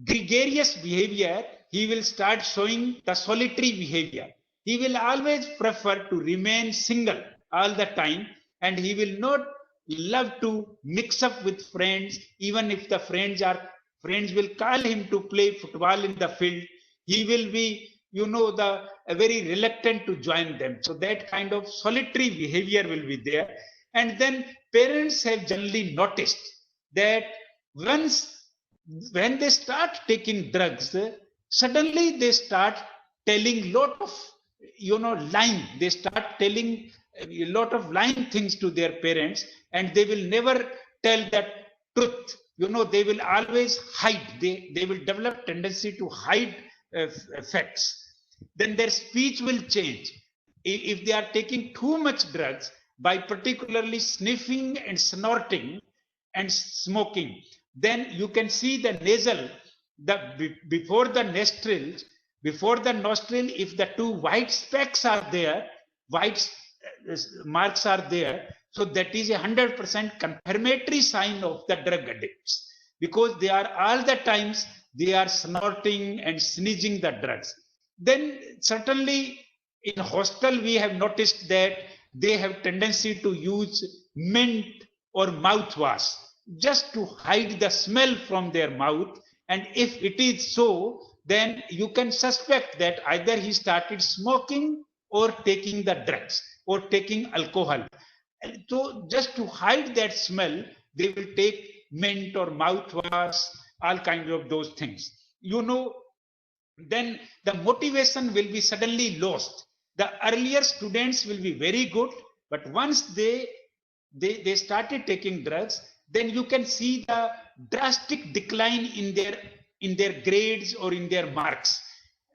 gregarious behavior, he will start showing the solitary behavior. He will always prefer to remain single all the time, and he will not love to mix up with friends. Even if the friends will call him to play football in the field, he will be, very reluctant to join them. So that kind of solitary behavior will be there. And then parents have generally noticed that when they start taking drugs, suddenly they start telling lot of, lying. They start telling a lot of lying things to their parents, and they will never tell the truth. They will always hide. They will develop tendency to hide facts. Then their speech will change. If they are taking too much drugs, by particularly sniffing and snorting and smoking, then you can see the nasal, before the nostril, if the two white specks are there, white marks are there, so that is 100% confirmatory sign of the drug addicts, because they are all the times they are snorting and sneezing the drugs. Then certainly in hostel we have noticed that they have tendency to use mint or mouthwash just to hide the smell from their mouth. And if it is so, then you can suspect that either he started smoking or taking the drugs or taking alcohol. And so just to hide that smell, they will take mint or mouthwash, all kinds of those things. Then the motivation will be suddenly lost. The earlier students will be very good, but once they started taking drugs, then you can see the drastic decline in their grades or in their marks.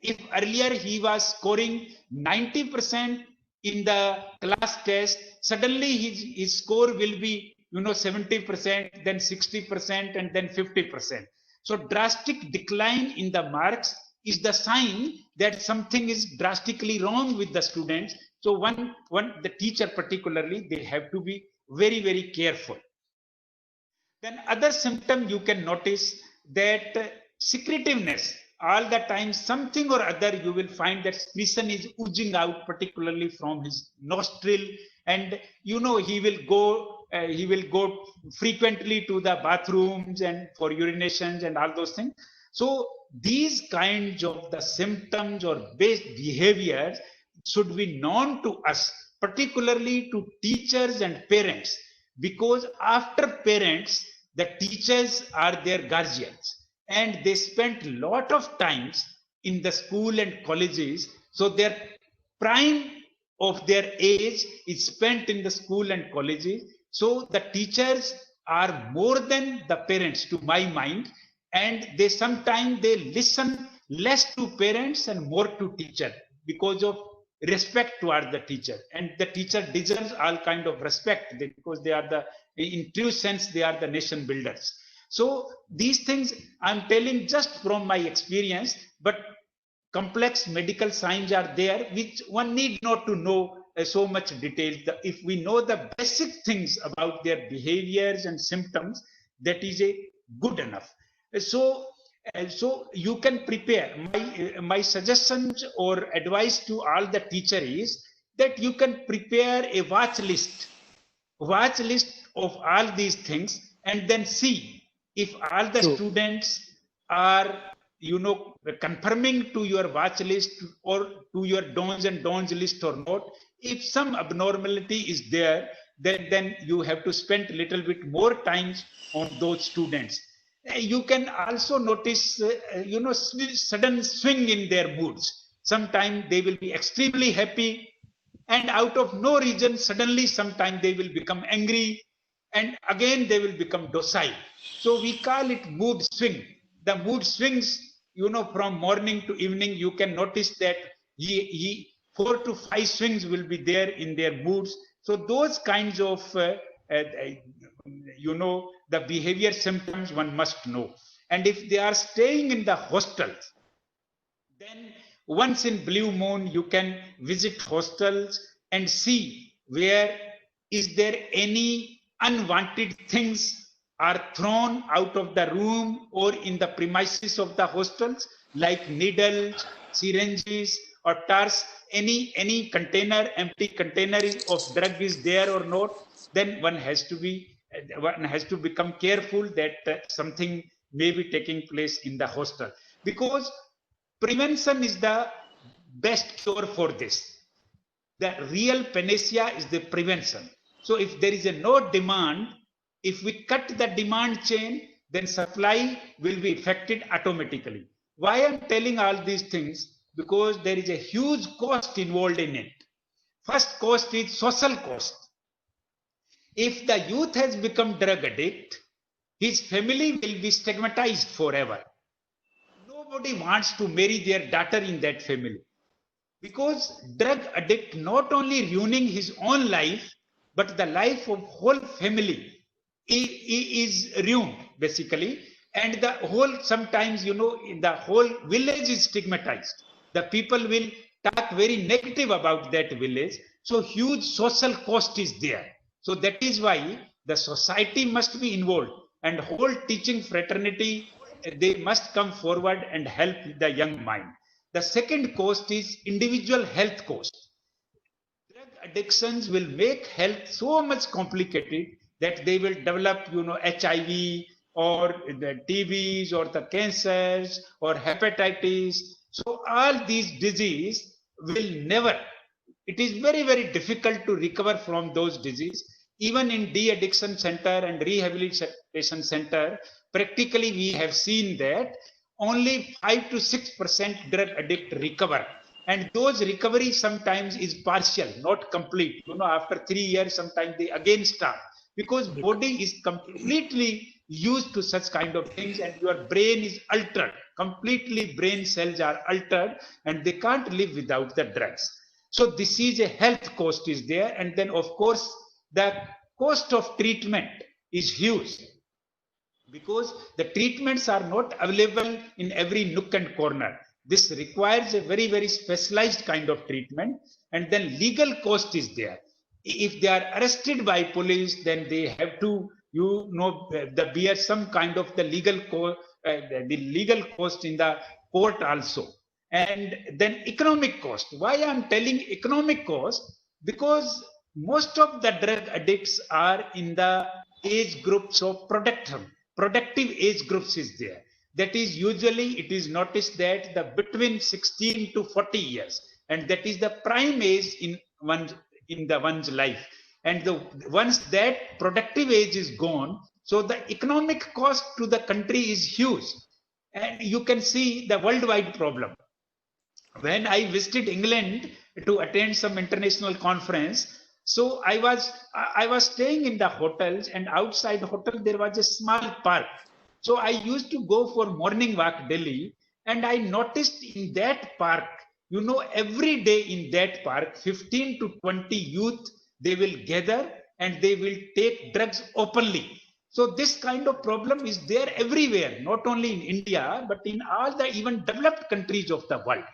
If earlier he was scoring 90% in the class test, suddenly his score will be 70%, then 60%, and then 50%. So drastic decline in the marks is the sign that something is drastically wrong with the students. So the teacher particularly, they have to be very, very careful. Then other symptom you can notice that secretiveness. All the time, something or other, you will find that secretion is oozing out, particularly from his nostril, and he will go frequently to the bathrooms and for urinations and all those things. So these kinds of the symptoms or based behaviors should be known to us, particularly to teachers and parents, because after parents, the teachers are their guardians, and they spent a lot of times in the school and colleges. So their prime of their age is spent in the school and colleges. So the teachers are more than the parents, to my mind, and they sometimes they listen less to parents and more to teacher because of respect toward the teacher, and the teacher deserves all kind of respect because they are the, in true sense, they are the nation builders. So these things I'm telling just from my experience, but complex medical signs are there which one need not to know so much detail. If we know the basic things about their behaviors and symptoms, that is a good enough. So you can prepare. My suggestions or advice to all the teacher is that you can prepare a watch list of all these things, and then see if all the students are confirming to your watch list or to your don'ts and don'ts list or not. If some abnormality is there, then you have to spend a little bit more time on those students. You can also notice sudden swing in their moods. Sometimes they will be extremely happy, and out of no reason suddenly sometimes they will become angry, and again they will become docile. So we call it mood swing. The mood swings, from morning to evening. You can notice that 4 to 5 swings will be there in their moods. So those kinds of the behavior symptoms one must know. And if they are staying in the hostels, then once in blue moon you can visit hostels and see where is there any unwanted things are thrown out of the room or in the premises of the hostels, like needles, syringes, or tars. Any container, empty container of drug is there or not, then one has to become careful that something may be taking place in the hostel, because prevention is the best cure for this. The real panacea is the prevention. So if there is no demand, if we cut the demand chain, then supply will be affected automatically. Why I'm telling all these things? Because there is a huge cost involved in it. First cost is social cost. If the youth has become drug addict, his family will be stigmatized forever. Nobody wants to marry their daughter in that family, because drug addict not only ruining his own life, but the life of whole family is ruined basically, and the whole, sometimes the whole village is stigmatized. The people will talk very negative about that village. So huge social cost is there. So that is why the society must be involved, and whole teaching fraternity, they must come forward and help the young mind. The second cost is individual health cost. Drug addictions will make health so much complicated that they will develop, HIV or the TBs or the cancers or hepatitis. So all these diseases will never, it is very, very difficult to recover from those diseases. Even in de-addiction center and rehabilitation center, practically we have seen that only 5 to 6% drug addict recover. And those recovery sometimes is partial, not complete. After 3 years, sometimes they again start, because body is completely used to such kind of things, and your brain is altered. Completely brain cells are altered, and they can't live without the drugs. So this is a health cost is there. And then of course, the cost of treatment is huge, because the treatments are not available in every nook and corner. This requires a very, very specialized kind of treatment. And then legal cost is there. If they are arrested by police, then they have to, bear some kind of the legal the legal cost in the court also. And then economic cost. Why I'm telling economic cost? Because most of the drug addicts are in the age groups of productive age groups is there. That is usually it is noticed that the between 16 to 40 years, and that is the prime age in one's life. And once that productive age is gone, so the economic cost to the country is huge. And you can see the worldwide problem. When I visited England to attend some international conference, so I was staying in the hotels, and outside hotel there was a small park. So I used to go for morning walk daily, and I noticed in that park, every day in that park, 15 to 20 youth, they will gather and they will take drugs openly. So this kind of problem is there everywhere, not only in India, but in all the even developed countries of the world.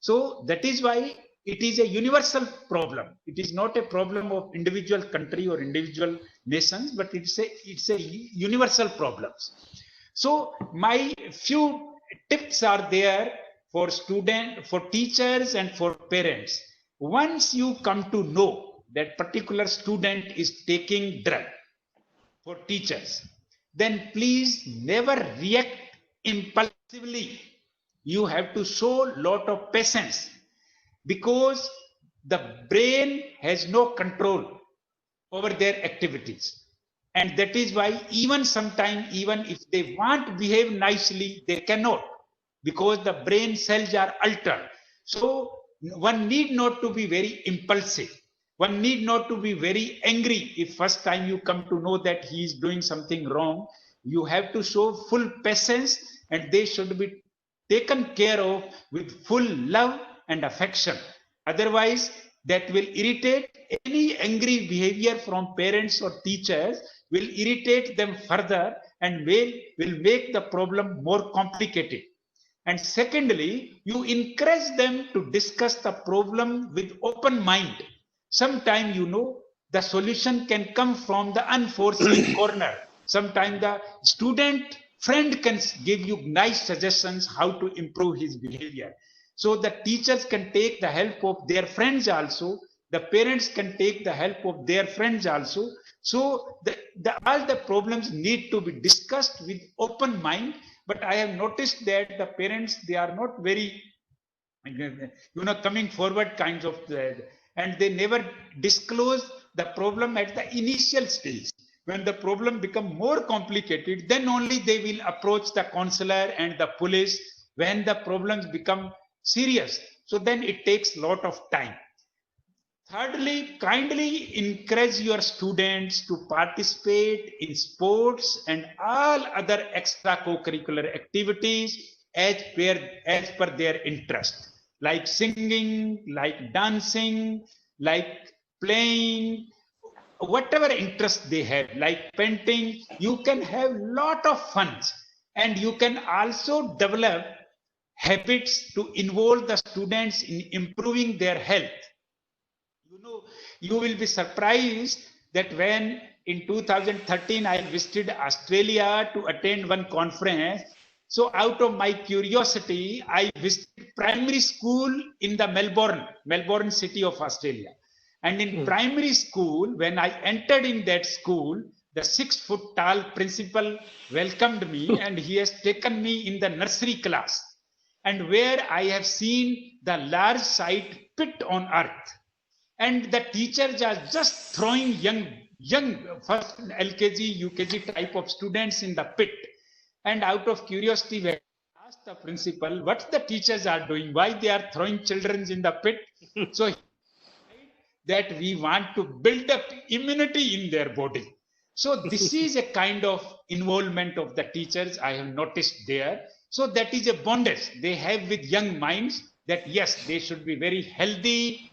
So that is why it is a universal problem. It is not a problem of individual country or individual nations, but it's a universal problem. So my few tips are there for students, for teachers, and for parents. Once you come to know that particular student is taking drug, for teachers, then please never react impulsively. You have to show a lot of patience, because the brain has no control over their activities. And that is why even sometimes, even if they want to behave nicely, they cannot, because the brain cells are altered. So one need not to be very impulsive. One need not to be very angry if first time you come to know that he is doing something wrong. You have to show full patience, and they should be taken care of with full love and affection. Otherwise, that will irritate any angry behavior from parents or teachers, will irritate them further, and will make the problem more complicated. And secondly, you encourage them to discuss the problem with open mind. Sometimes, the solution can come from the unforeseen corner. Sometimes the student friend can give you nice suggestions how to improve his behavior. So the teachers can take the help of their friends also. The parents can take the help of their friends also. So all the problems need to be discussed with open mind. But I have noticed that the parents, they are not very, coming forward kinds of, and they never disclose the problem at the initial stage. When the problem become more complicated, then only they will approach the counselor and the police when the problems become serious. So then it takes a lot of time. Thirdly, kindly encourage your students to participate in sports and all other extra co-curricular activities as per their interest, like singing, like dancing, like playing, whatever interest they have, like painting. You can have lot of fun, and you can also develop habits to involve the students in improving their health. You will be surprised that when in 2013 I visited Australia to attend one conference, so out of my curiosity, I visited primary school in the Melbourne city of Australia. And in primary school, when I entered in that school, the 6-foot tall principal welcomed me, and he has taken me in the nursery class, and where I have seen the large sized pit on earth. And the teachers are just throwing young first LKG, UKG type of students in the pit. And out of curiosity, we asked the principal what the teachers are doing, why they are throwing children in the pit. So he said that we want to build up immunity in their body. So this is a kind of involvement of the teachers I have noticed there. So that is a bondage they have with young minds, that yes, they should be very healthy,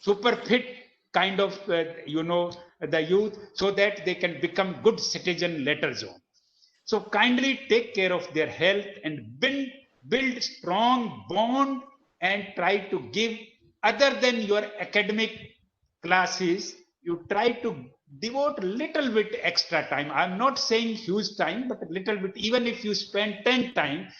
super fit kind of, the youth, so that they can become good citizen later on. So kindly take care of their health and build strong bond, and try to give, other than your academic classes, you try to devote little bit extra time. I'm not saying huge time, but a little bit. Even if you spend 10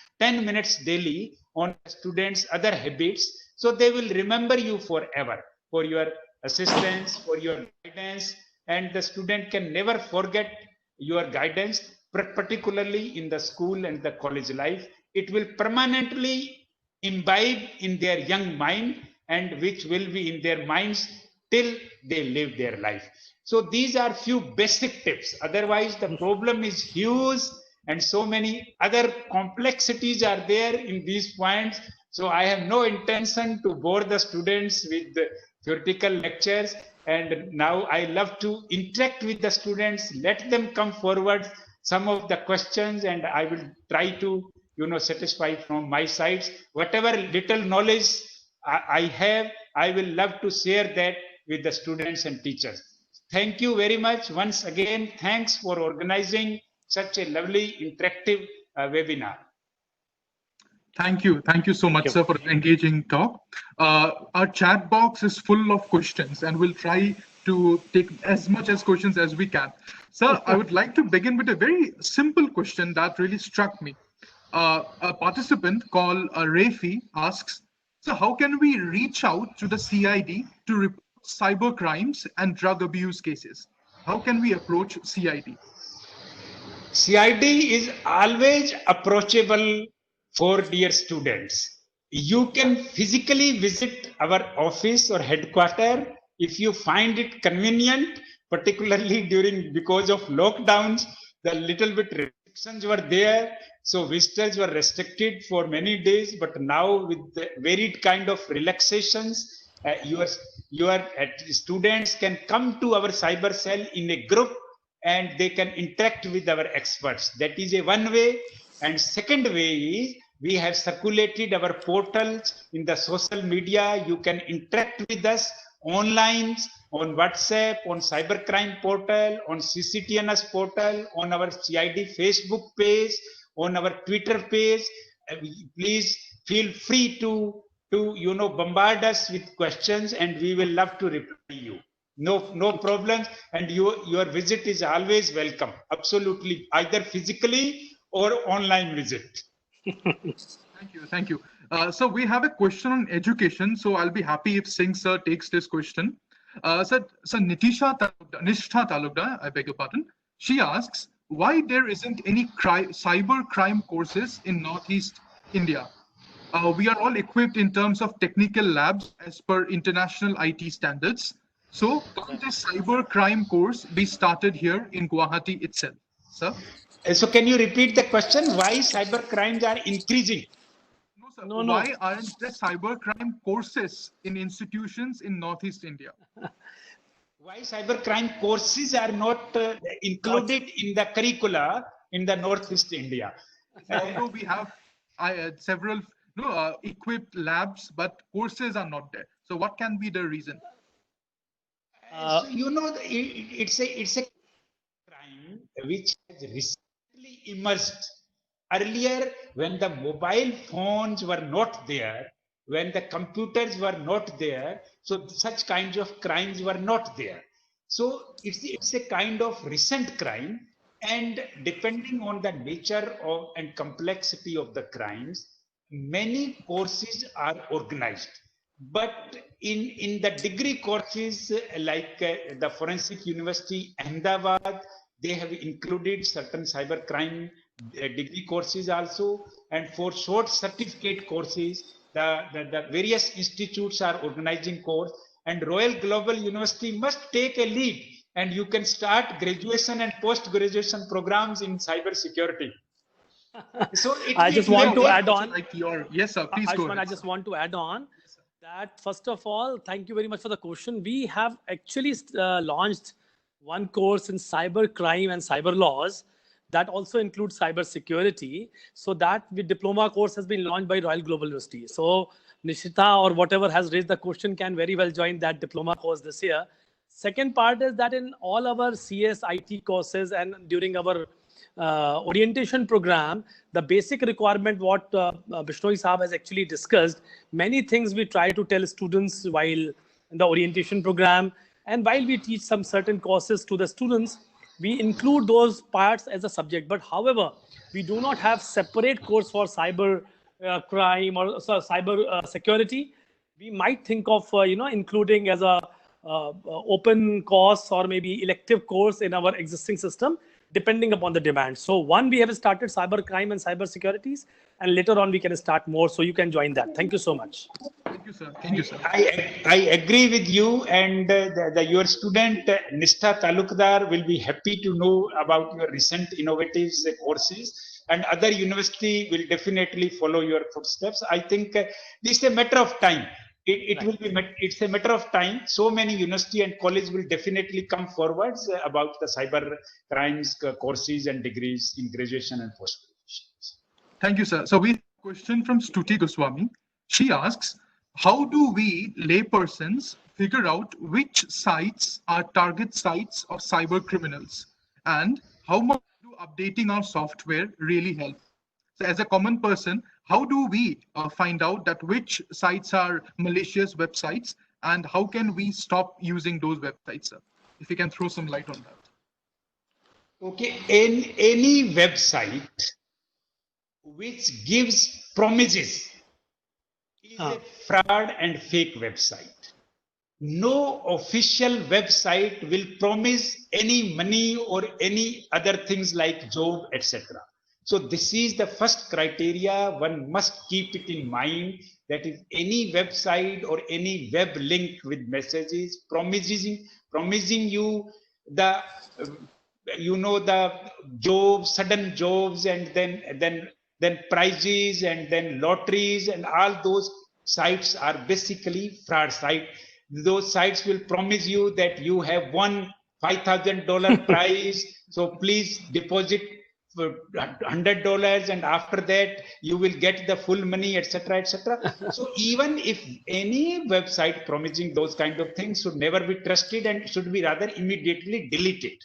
minutes daily on students' other habits, so they will remember you forever for your assistance, for your guidance, and the student can never forget your guidance, particularly in the school and the college life. It will permanently imbibe in their young mind, and which will be in their minds till they live their life. So these are few basic tips. Otherwise, the problem is huge and so many other complexities are there in these points. So I have no intention to bore the students with the theoretical lectures. And now I love to interact with the students, let them come forward some of the questions, and I will try to satisfy from my sides whatever little knowledge I have. I will love to share that with the students and teachers. Thank you very much once again. Thanks for organizing such a lovely interactive webinar. Thank you so much, sir, for an engaging talk. Our chat box is full of questions, and we'll try to take as much as questions as we can. Sir, I would like to begin with a very simple question that really struck me. A participant called Rafi asks, so how can we reach out to the CID to report cyber crimes and drug abuse cases? How can we approach CID? CID is always approachable for dear students. You can physically visit our office or headquarters if you find it convenient, particularly because of lockdowns, the little bit restrictions were there. So visitors were restricted for many days, but now with the varied kind of relaxations, your students can come to our cyber cell in a group and they can interact with our experts. That is a one way. And second way is we have circulated our portals in the social media. You can interact with us online, on WhatsApp, on cybercrime portal, on CCTNS portal, on our CID Facebook page, on our Twitter page. Please feel free to bombard us with questions, and we will love to reply you. No problems, and your visit is always welcome. Absolutely, either physically or online visit. Thank you. So we have a question on education. So I'll be happy if Singh sir takes this question. So Nishtha Talukdar, I beg your pardon. She asks, why there isn't any cyber crime courses in Northeast India? We are all equipped in terms of technical labs as per international IT standards. So can't a cyber crime course be started here in Guwahati itself, sir? So can you repeat the question? Why cyber crimes are increasing? No, sir. No. Why aren't there cyber crime courses in institutions in Northeast India? Why cyber crime courses are not included in the curricula in the Northeast India? Although we have several equipped labs, but courses are not there. So what can be the reason? So, it's a crime which has recently emerged. Earlier, when the mobile phones were not there, when the computers were not there, so such kinds of crimes were not there. So it's a kind of recent crime, and depending on the nature of and complexity of the crimes, many courses are organized. But in the degree courses like the Forensic University Ahmedabad, they have included certain cybercrime degree courses also, and for short certificate courses, the various institutes are organizing course, and Royal Global University must take a lead, and you can start graduation and post-graduation programs in cyber security. So I just want to add on. Yes, sir. Please go ahead. I just want to add on that, first of all, thank you very much for the question. We have actually launched one course in cyber crime and cyber laws that also includes cyber security. So that diploma course has been launched by Royal Global University. So Nishita or whatever has raised the question can very well join that diploma course this year. Second part is that in all our CS IT courses and during our orientation program, the basic requirement what Bishnoi Saab has actually discussed, many things we try to tell students while in the orientation program. And while we teach some certain courses to the students, we include those parts as a subject. But however, we do not have separate course for cyber crime or cyber security. We might think of including as a open course or maybe elective course in our existing system, depending upon the demand. So one, we have started cyber crime and cyber securities, and later on we can start more. So you can join that. Thank you so much. Thank you, sir. Thank you, sir. I agree with you, and your student Nishtha Talukdar will be happy to know about your recent innovative courses, and other university will definitely follow your footsteps. I think this is a matter of time. It's a matter of time. So many university and college will definitely come forwards about the cyber crimes courses and degrees in graduation and post graduation. Thank you, sir. So we have a question from Stuti Goswami. She asks, how do we laypersons figure out which sites are target sites of cyber criminals, and how much do updating our software really help? So as a common person, how do we find out that which sites are malicious websites, and how can we stop using those websites, sir? If you can throw some light on that. Okay, in any website which gives promises is a fraud and fake website. No official website will promise any money or any other things like job, etc. So this is the first criteria. One must keep it in mind, that if any website or any web link with messages promising you the the jobs, sudden jobs, and then prizes, and then lotteries, and all those sites are basically fraud site. Those sites will promise you that you have won $5,000 prize, so please deposit $100, and after that you will get the full money, etc., etc. So even if any website promising those kind of things should never be trusted and should be rather immediately deleted.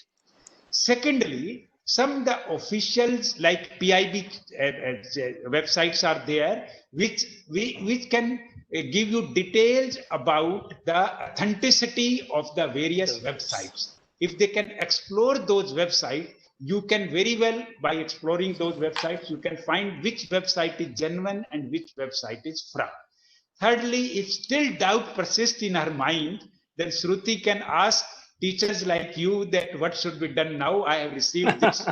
Secondly, some the officials like PIB websites are there, which can give you details about the authenticity of the various websites. If they can explore those websites, you can very well, by exploring those websites, you can find which website is genuine and which website is fraud. Thirdly, if still doubt persists in her mind, then Shruti can ask teachers like you that what should be done now. I have received this.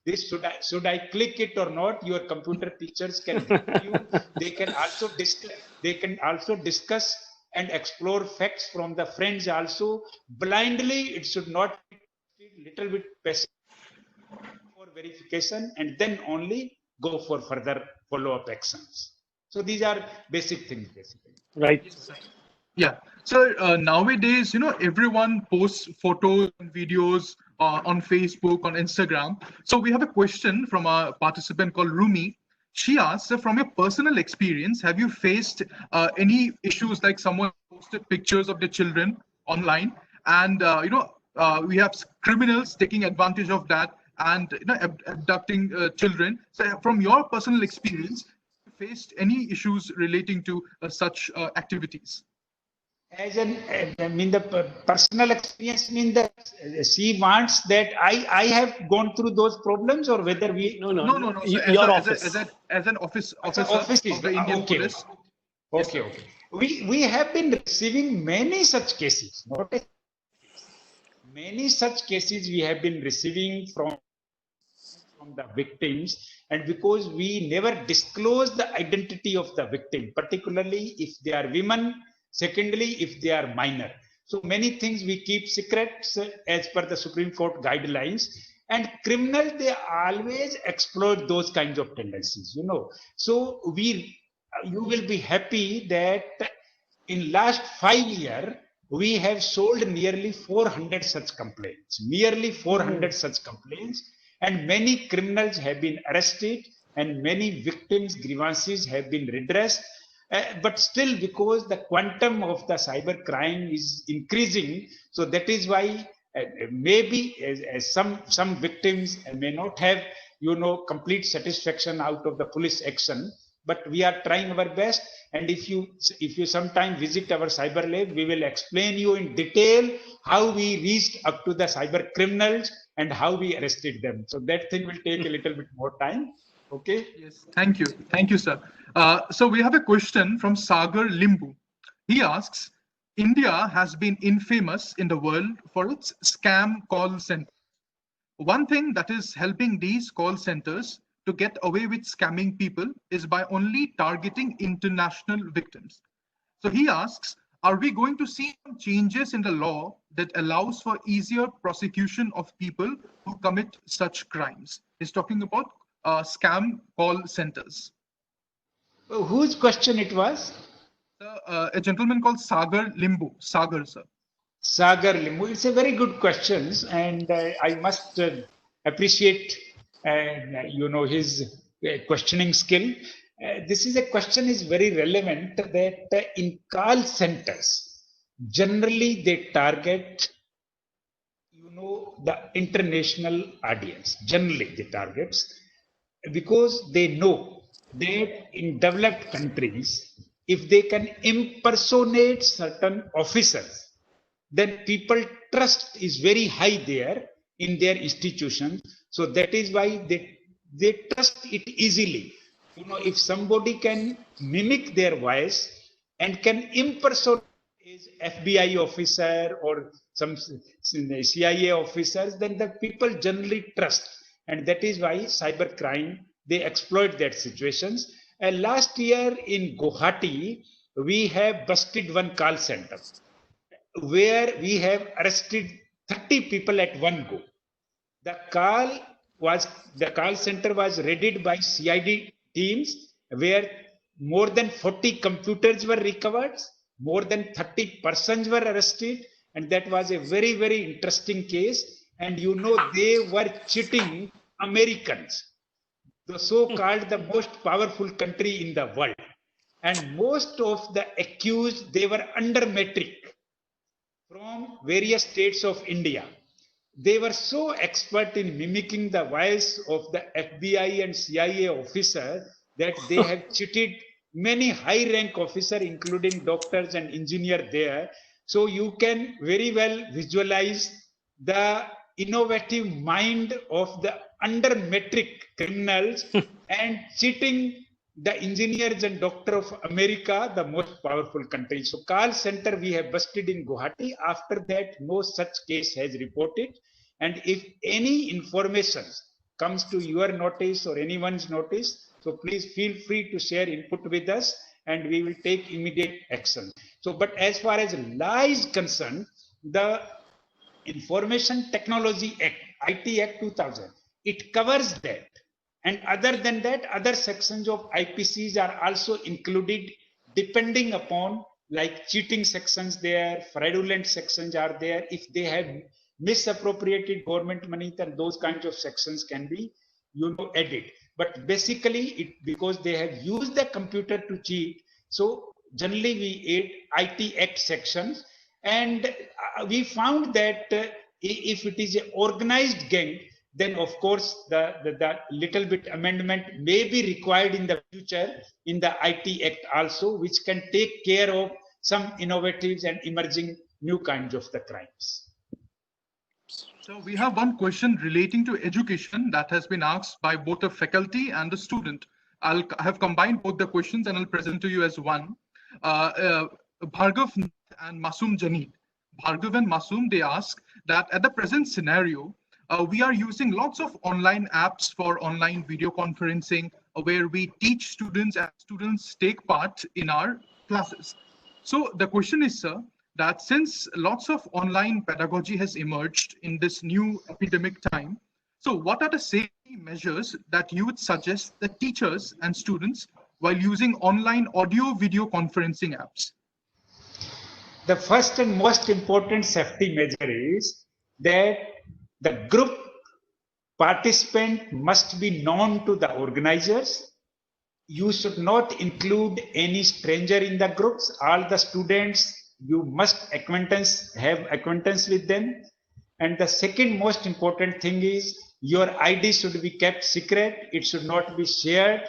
This should I click it or not? Your computer teachers can help you. They can also discuss and explore facts from the friends also. Blindly, it should not be little bit passive for verification, and then only go for further follow-up actions. So these are basic things, basically. Right. Yeah. So nowadays, everyone posts photos and videos on Facebook, on Instagram. So we have a question from a participant called Rumi. She asks, so from your personal experience, have you faced any issues like someone posted pictures of their children online, and we have criminals taking advantage of that and abducting children? So from your personal experience, have you faced any issues relating to such activities? As the personal experience means that she wants that I have gone through those problems, or whether we No. Your office. As an officer of the Indian police. Okay. We have been receiving many such cases. Many such cases we have been receiving from the victims, and because we never disclose the identity of the victim, particularly if they are women. Secondly, if they are minor. So many things we keep secrets as per the Supreme Court guidelines, and criminals, they always exploit those kinds of tendencies, So you will be happy that in last 5 years, we have sold nearly 400 such complaints, and many criminals have been arrested, and many victims' grievances have been redressed. But still, because the quantum of the cyber crime is increasing, so that is why maybe some victims may not have complete satisfaction out of the police action. but we are trying our best. And if you sometime visit our cyber lab, we will explain you in detail how we reached up to the cyber criminals and how we arrested them. So that thing will take a little bit more time. Okay. Yes, thank you, sir. So we have a question from Sagar Limbu. He asks, India has been infamous in the world for its scam call center. One thing that is helping these call centers to get away with scamming people is by only targeting international victims. So he asks, are we going to see some changes in the law that allows for easier prosecution of people who commit such crimes? He's talking about scam call centers. Whose question it was? A gentleman called Sagar Limbu. Sagar, sir. Sagar Limbu. It's a very good question, and I must appreciate his questioning skill. This is a question is very relevant that in call centers, generally they target the international audience. Generally they targets because they know that in developed countries, if they can impersonate certain officers, then people trust is very high there in their institutions. So that is why they trust it easily. If somebody can mimic their voice and can impersonate as FBI officer or some CIA officers, then the people generally trust. And that is why cybercrime, they exploit that situations. And last year in Guwahati, we have busted one call center where we have arrested 30 people at one go. The call center was raided by CID teams where more than 40 computers were recovered, more than 30 persons were arrested, and that was a very, very interesting case. And they were cheating Americans, the so-called the most powerful country in the world. And most of the accused, they were under metric from various states of India. They were so expert in mimicking the voice of the FBI and CIA officer that they have cheated many high rank officers, including doctors and engineers there. So you can very well visualize the innovative mind of the under metric criminals and cheating the engineers and doctor of America, the most powerful country. So call center we have busted in Guwahati. After that, no such case has reported. And if any information comes to your notice or anyone's notice, so please feel free to share input with us and we will take immediate action. So, but as far as law is concerned, the Information Technology Act, IT Act 2000, it covers that. And other than that, other sections of IPCs are also included depending upon, like cheating sections there, fraudulent sections are there. If they have misappropriated government money, then those kinds of sections can be, added. But basically, because they have used the computer to cheat, so generally we add IT Act sections. And we found that if it is an organized gang, then of course the little bit amendment may be required in the future in the IT Act also, which can take care of some innovative and emerging new kinds of the crimes. So we have one question relating to education that has been asked by both the faculty and the student. I have combined both the questions and I'll present to you as one. Bhargav and Masoom Janeed. Bhargav and Masoom, they ask that at the present scenario, we are using lots of online apps for online video conferencing where we teach students and students take part in our classes. So the question is, sir, that since lots of online pedagogy has emerged in this new epidemic time, so what are the safety measures that you would suggest the teachers and students while using online audio video conferencing apps? The first and most important safety measure is that the group participant must be known to the organizers. You should not include any stranger in the groups. All the students, you must have acquaintance with them. And the second most important thing is your ID should be kept secret. It should not be shared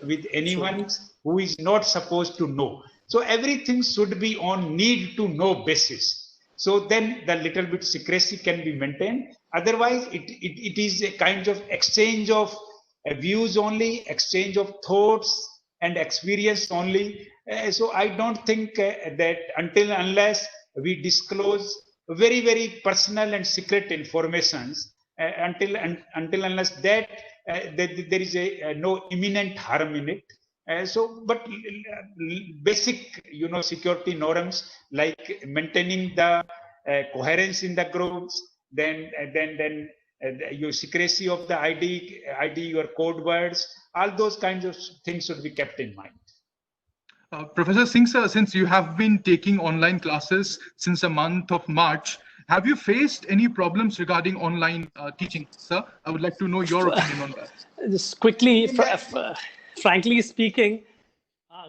with anyone who is not supposed to know. So everything should be on need to know basis. So then the little bit secrecy can be maintained. Otherwise, it is a kind of exchange of views only, exchange of thoughts and experience only. So I don't think that unless we disclose very, very personal and secret informations, until unless that there is no imminent harm in it. But basic, security norms like maintaining the coherence in the groups, then your secrecy of the ID, your code words, all those kinds of things should be kept in mind. Professor Singh, sir, since you have been taking online classes since the month of March, have you faced any problems regarding online teaching, sir? I would like to know your opinion on that. Just quickly, frankly speaking,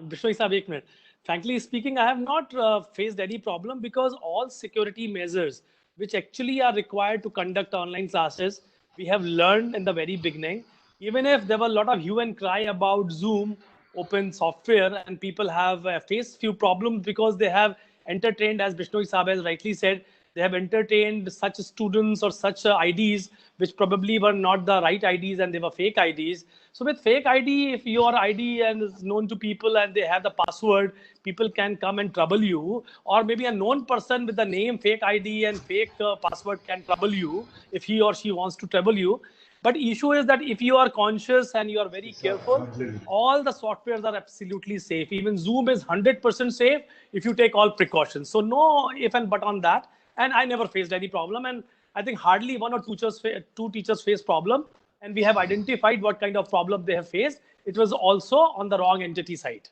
Bishnoy Saab, ek minute. Frankly speaking, I have not faced any problem because all security measures which actually are required to conduct online classes, we have learned in the very beginning. Even if there were a lot of hue and cry about Zoom, open software, and people have faced few problems because they have entertained, as Bishnoy Saab has rightly said, they have entertained such students or such IDs which probably were not the right IDs and they were fake IDs. So with fake ID, if your ID and is known to people and they have the password, people can come and trouble you. Or maybe a known person with the name fake ID and fake password can trouble you if he or she wants to trouble you. But issue is that if you are conscious and you are very careful, all the softwares are absolutely safe. Even Zoom is 100% safe if you take all precautions. So no if and but on that. And I never faced any problem. And I think hardly one or two teachers faced problem. And we have identified what kind of problem they have faced. It was also on the wrong entity side.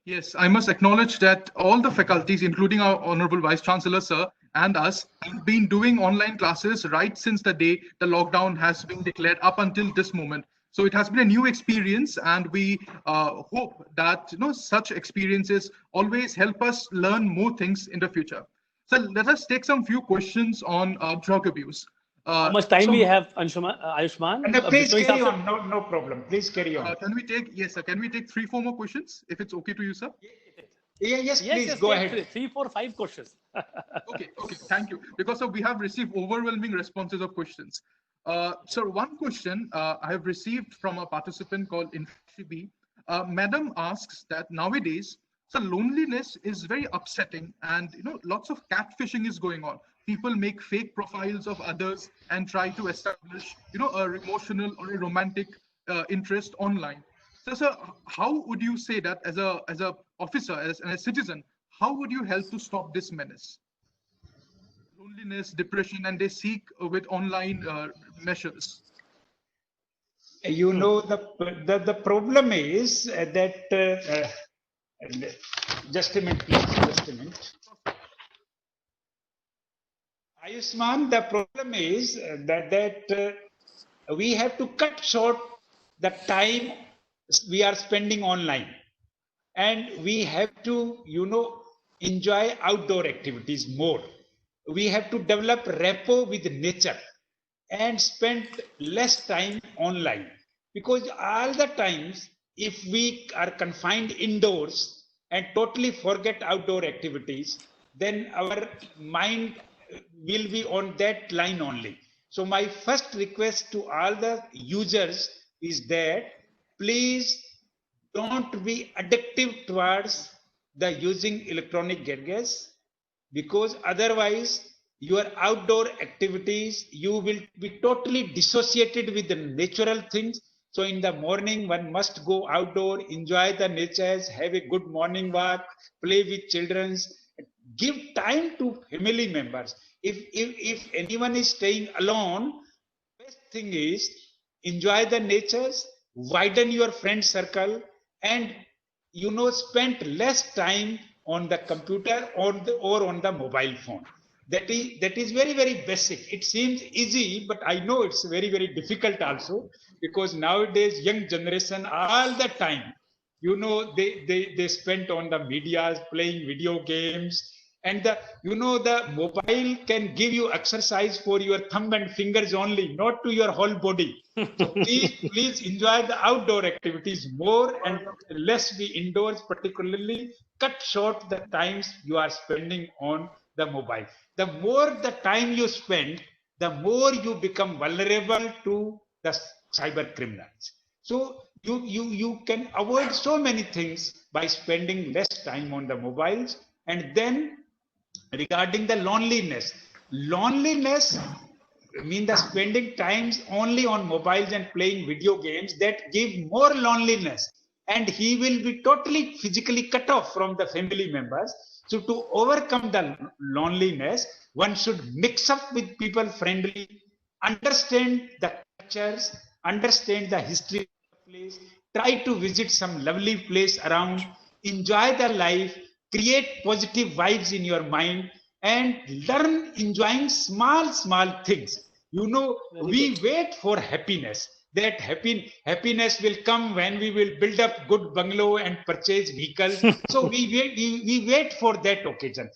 Yes, I must acknowledge that all the faculties, including our Honorable Vice Chancellor, sir, and us, have been doing online classes right since the day the lockdown has been declared up until this moment. So it has been a new experience, and we hope that such experiences always help us learn more things in the future. So let us take some few questions on drug abuse. How much time we have, Ayushman? No, please carry on. No problem. Please carry on. Can we take 3-4 more questions, if it's okay to you, sir? Yes, please go ahead. 3, 4, 5 questions. Okay, thank you. Because we have received overwhelming responses of questions. So one question I have received from a participant called Inshibi. Madam asks that nowadays, so loneliness is very upsetting, and lots of catfishing is going on. People make fake profiles of others and try to establish a emotional or a romantic interest online. So sir, how would you say that as a officer, as a citizen, how would you help to stop this menace? Loneliness, depression, and they seek with online measures. The problem is that just a minute, please. Just a minute. Ayushman, the problem is that we have to cut short the time we are spending online, and we have to, enjoy outdoor activities more. We have to develop rapport with nature and spend less time online, because all the times, if we are confined indoors and totally forget outdoor activities, then our mind will be on that line only. So my first request to all the users is that please don't be addictive towards the using electronic gadgets, because otherwise your outdoor activities, you will be totally dissociated with the natural things. So in the morning, one must go outdoor, enjoy the natures, have a good morning walk, play with children, give time to family members. If anyone is staying alone, best thing is enjoy the natures, widen your friend circle, and spend less time on the computer or on the mobile phone. That is very, very basic. It seems easy, but I know it's very, very difficult also, because nowadays young generation all the time, they spend on the media playing video games, And the mobile can give you exercise for your thumb and fingers only, not to your whole body. So please enjoy the outdoor activities more and less be indoors, particularly cut short the times you are spending on the mobile. The more the time you spend, the more you become vulnerable to the cyber criminals. So you can avoid so many things by spending less time on the mobiles. And then regarding the loneliness mean the spending times only on mobiles and playing video games, that give more loneliness, and he will be totally physically cut off from the family members. So to overcome the loneliness, one should mix up with people friendly, understand the cultures, understand the history of the place, try to visit some lovely place around, enjoy the life, create positive vibes in your mind, and learn enjoying small things. We wait for happiness. That happiness will come when we will build up good bungalow and purchase vehicles. So we wait for that occasion,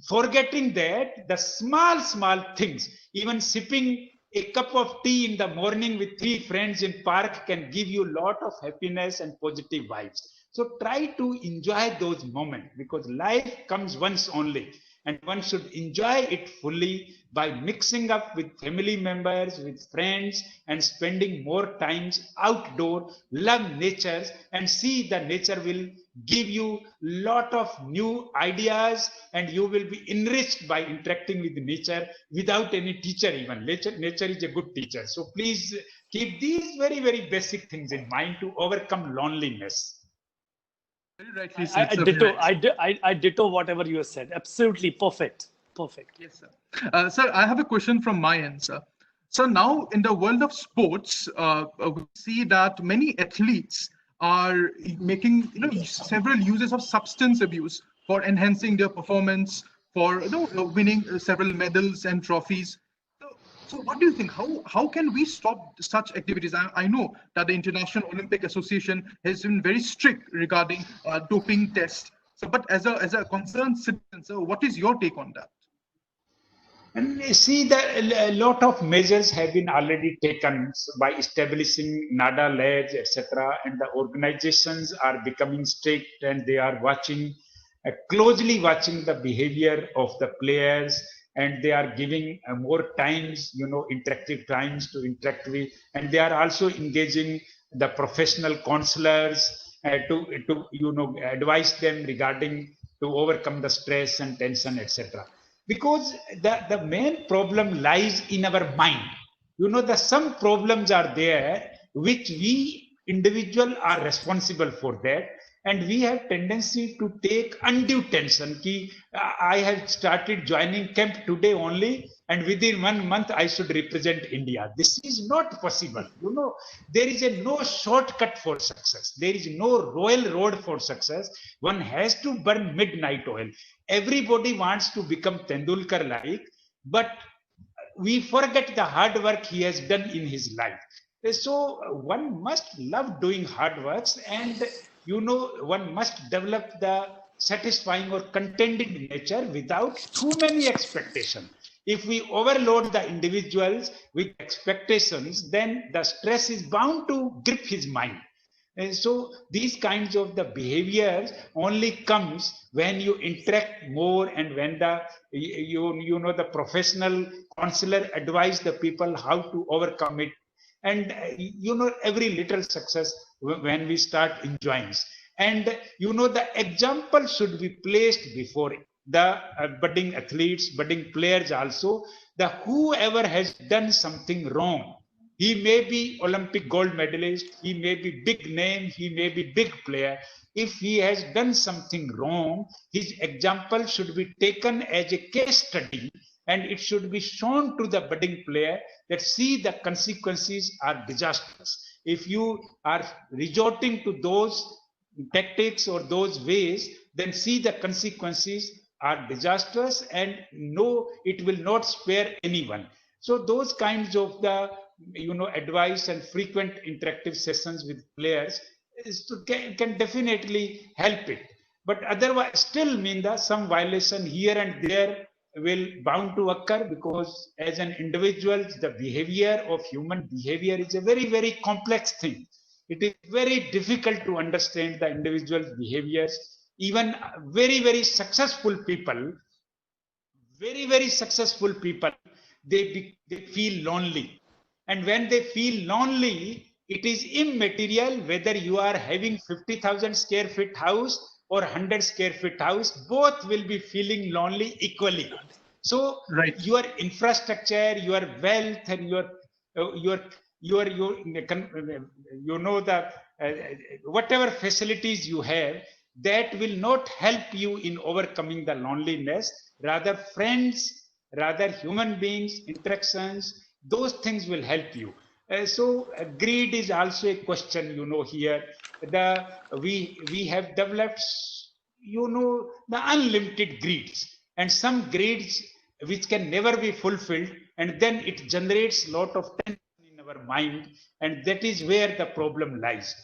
forgetting that the small things, even sipping a cup of tea in the morning with 3 friends in park, can give you a lot of happiness and positive vibes. So try to enjoy those moments, because life comes once only, and one should enjoy it fully by mixing up with family members, with friends, and spending more times outdoor. Love nature, and see the nature will give you lot of new ideas, and you will be enriched by interacting with nature without any teacher. Even nature is a good teacher. So please keep these very basic things in mind to overcome loneliness. Very rightly said, sir. I ditto whatever you have said. Absolutely perfect. Yes, sir. Sir, I have a question from my end, sir. So now in the world of sports, we see that many athletes are making several uses of substance abuse for enhancing their performance, for winning several medals and trophies. So what do you think? How can we stop such activities? I know that the International Olympic Association has been very strict regarding doping tests. So, but as a concerned citizen, so what is your take on that? And you see that a lot of measures have been already taken by establishing NADA labs, etc. And the organizations are becoming strict, and they are closely watching the behavior of the players, and they are giving more times, interactive times to interact with, and they are also engaging the professional counselors to advise them regarding to overcome the stress and tension, etc. Because the main problem lies in our mind. Some problems are there which we individual are responsible for that, and we have tendency to take undue tension. I have started joining camp today only, and within 1 month I should represent India. This is not possible. There is no shortcut for success. There is no royal road for success. One has to burn midnight oil. Everybody wants to become Tendulkar like, but we forget the hard work he has done in his life. So one must love doing hard works, and one must develop the satisfying or contented nature without too many expectations. If we overload the individuals with expectations, then the stress is bound to grip his mind. And so these kinds of the behaviors only comes when you interact more, and when the the professional counselor advise the people how to overcome it. And every little success when we start enjoying, and the example should be placed before the budding athletes, budding players also. The whoever has done something wrong, he may be Olympic gold medalist, he may be big name, he may be big player. If he has done something wrong, his example should be taken as a case study, and it should be shown to the budding player that see the consequences are disastrous. If you are resorting to those tactics or those ways, then see the consequences are disastrous, and no, it will not spare anyone. So those kinds of the advice and frequent interactive sessions with players can definitely help it. but otherwise still mean that some violation here and there will bound to occur, because as an individual, the behavior of human behavior is a very, very complex thing. It is very difficult to understand the individual behaviors. Even very, very successful people, they feel lonely. And when they feel lonely, it is immaterial whether you are having 50,000 square feet house or 100 square feet house, both will be feeling lonely equally. So Right. your infrastructure, your wealth, and your the whatever facilities you have, that will not help you in overcoming the loneliness. Rather, friends, rather human beings, interactions, those things will help you. Greed is also a question, here. We have developed, the unlimited greeds, and some greeds which can never be fulfilled, and then it generates lot of tension in our mind, and that is where the problem lies.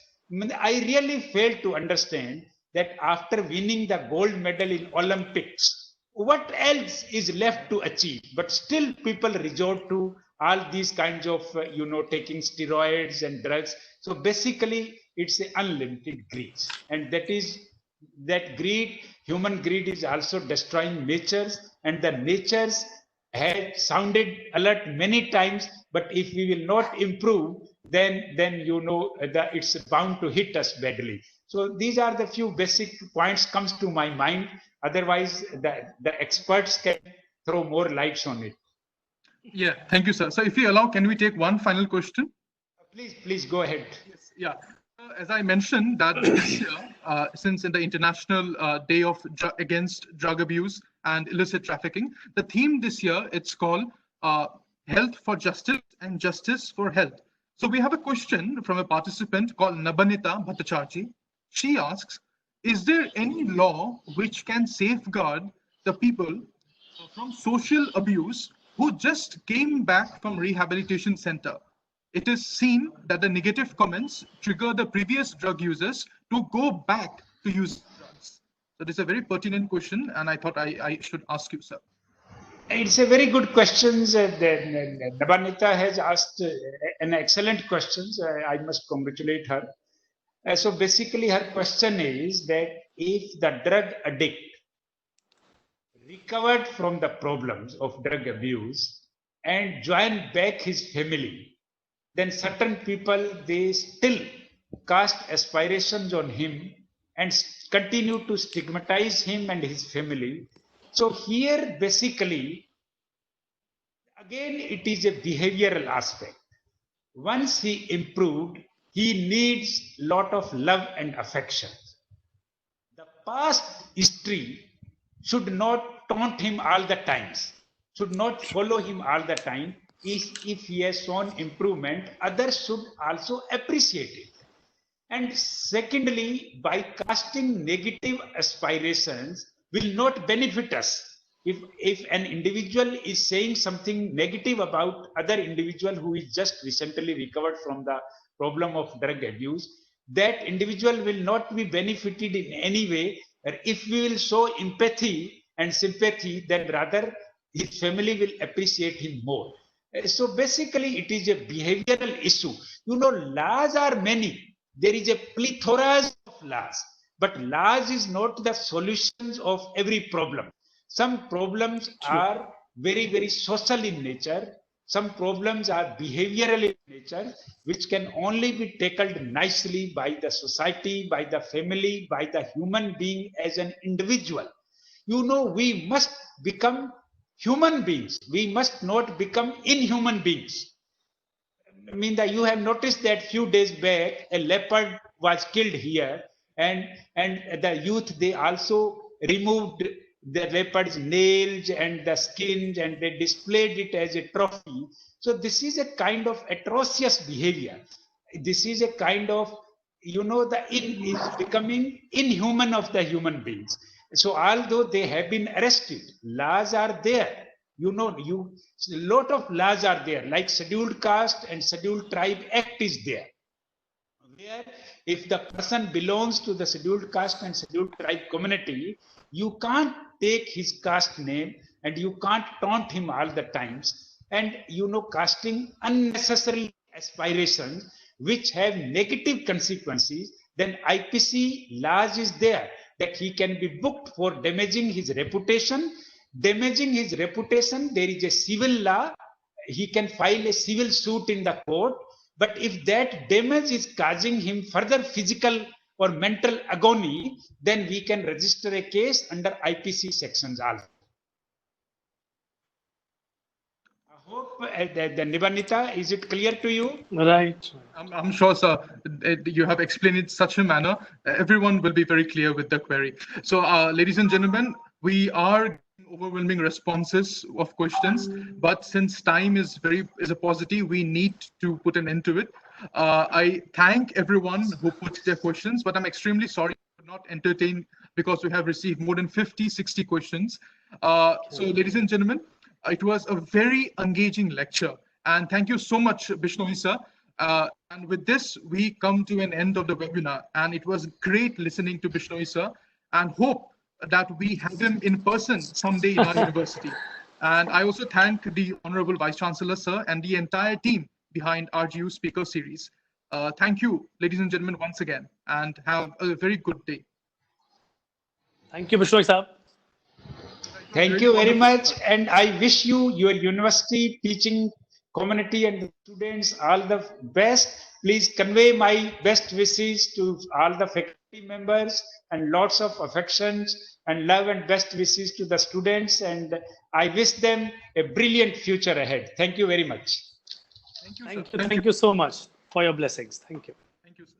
I really fail to understand that after winning the gold medal in Olympics, what else is left to achieve? But still people resort to all these kinds of, taking steroids and drugs. So basically it's an unlimited greed. And that greed, human greed, is also destroying natures, and the natures had sounded alert many times, but if we will not improve, then that it's bound to hit us badly. So these are the few basic points comes to my mind. Otherwise, the experts can throw more lights on it. Yeah, thank you, sir. So if you allow, can we take one final question? Please go ahead. Yes, yeah. As I mentioned that this year, since in the International Day of Against Drug Abuse and Illicit Trafficking, the theme this year, it's called Health for Justice and Justice for Health. So we have a question from a participant called Nabanita Bhattacharjee. She asks, is there any law which can safeguard the people from social abuse who just came back from rehabilitation center? It is seen that the negative comments trigger the previous drug users to go back to use drugs. So this is a very pertinent question, and I thought I should ask you, sir. It's a very good question. Nabanita has asked an excellent question. I must congratulate her. So basically her question is that if the drug addict recovered from the problems of drug abuse and joined back his family, then certain people, they still cast aspirations on him and continue to stigmatize him and his family. So here basically, again, it is a behavioral aspect. Once he improved, he needs lot of love and affection. The past history should not taunt him all the times, should not follow him all the time. If he has shown improvement, others should also appreciate it. And secondly, by casting negative aspirations will not benefit us. If an individual is saying something negative about other individual who is just recently recovered from the problem of drug abuse, that individual will not be benefited in any way. If we will show empathy and sympathy, then rather his family will appreciate him more. So basically it is a behavioral issue. Laws are many. There is a plethora of laws, but laws is not the solutions of every problem. Some problems are very, very social in nature. Some problems are behavioral in nature, which can only be tackled nicely by the society, by the family, by the human being as an individual. We must become human beings. We must not become inhuman beings. I mean, that you have noticed that few days back, a leopard was killed here, and the youth, they also removed the leopard's nails and the skins, and they displayed it as a trophy. So this is a kind of atrocious behavior. This is a kind of, is becoming inhuman of the human beings. So although they have been arrested, laws are there. Lot of laws are there, like Scheduled Caste and Scheduled Tribe Act is there, where if the person belongs to the scheduled caste and scheduled tribe community, you can't take his caste name and you can't taunt him all the times, and casting unnecessary aspirations which have negative consequences. Then IPC laws is there that he can be booked for damaging his reputation. Damaging his reputation, there is a civil law. He can file a civil suit in the court. But if that damage is causing him further physical or mental agony, then we can register a case under IPC sections also. I hope the Nibanita, is it clear to you? Right. I'm sure, sir, you have explained it in such a manner. Everyone will be very clear with the query. So, ladies and gentlemen, we are getting overwhelming responses of questions, but since time is a paucity, we need to put an end to it. I thank everyone who put their questions, but I'm extremely sorry to not entertain because we have received more than 50-60 questions. So, ladies and gentlemen, it was a very engaging lecture, and thank you so much, Bishnoi sir. And with this, we come to an end of the webinar, and it was great listening to Bishnoi sir, and hope that we have him in person someday in our university. And I also thank the Honorable Vice Chancellor sir and the entire team behind RGU Speaker Series. Thank you, ladies and gentlemen, once again, and have a very good day. Thank you, Bishnoi sir. Thank you very much, and I wish you, your university, teaching community and students all the best. Please convey my best wishes to all the faculty members and lots of affections and love and best wishes to the students, and I wish them a brilliant future ahead. Thank you very much. Thank you, sir. Thank you so much for your blessings. Thank you. Thank you, sir.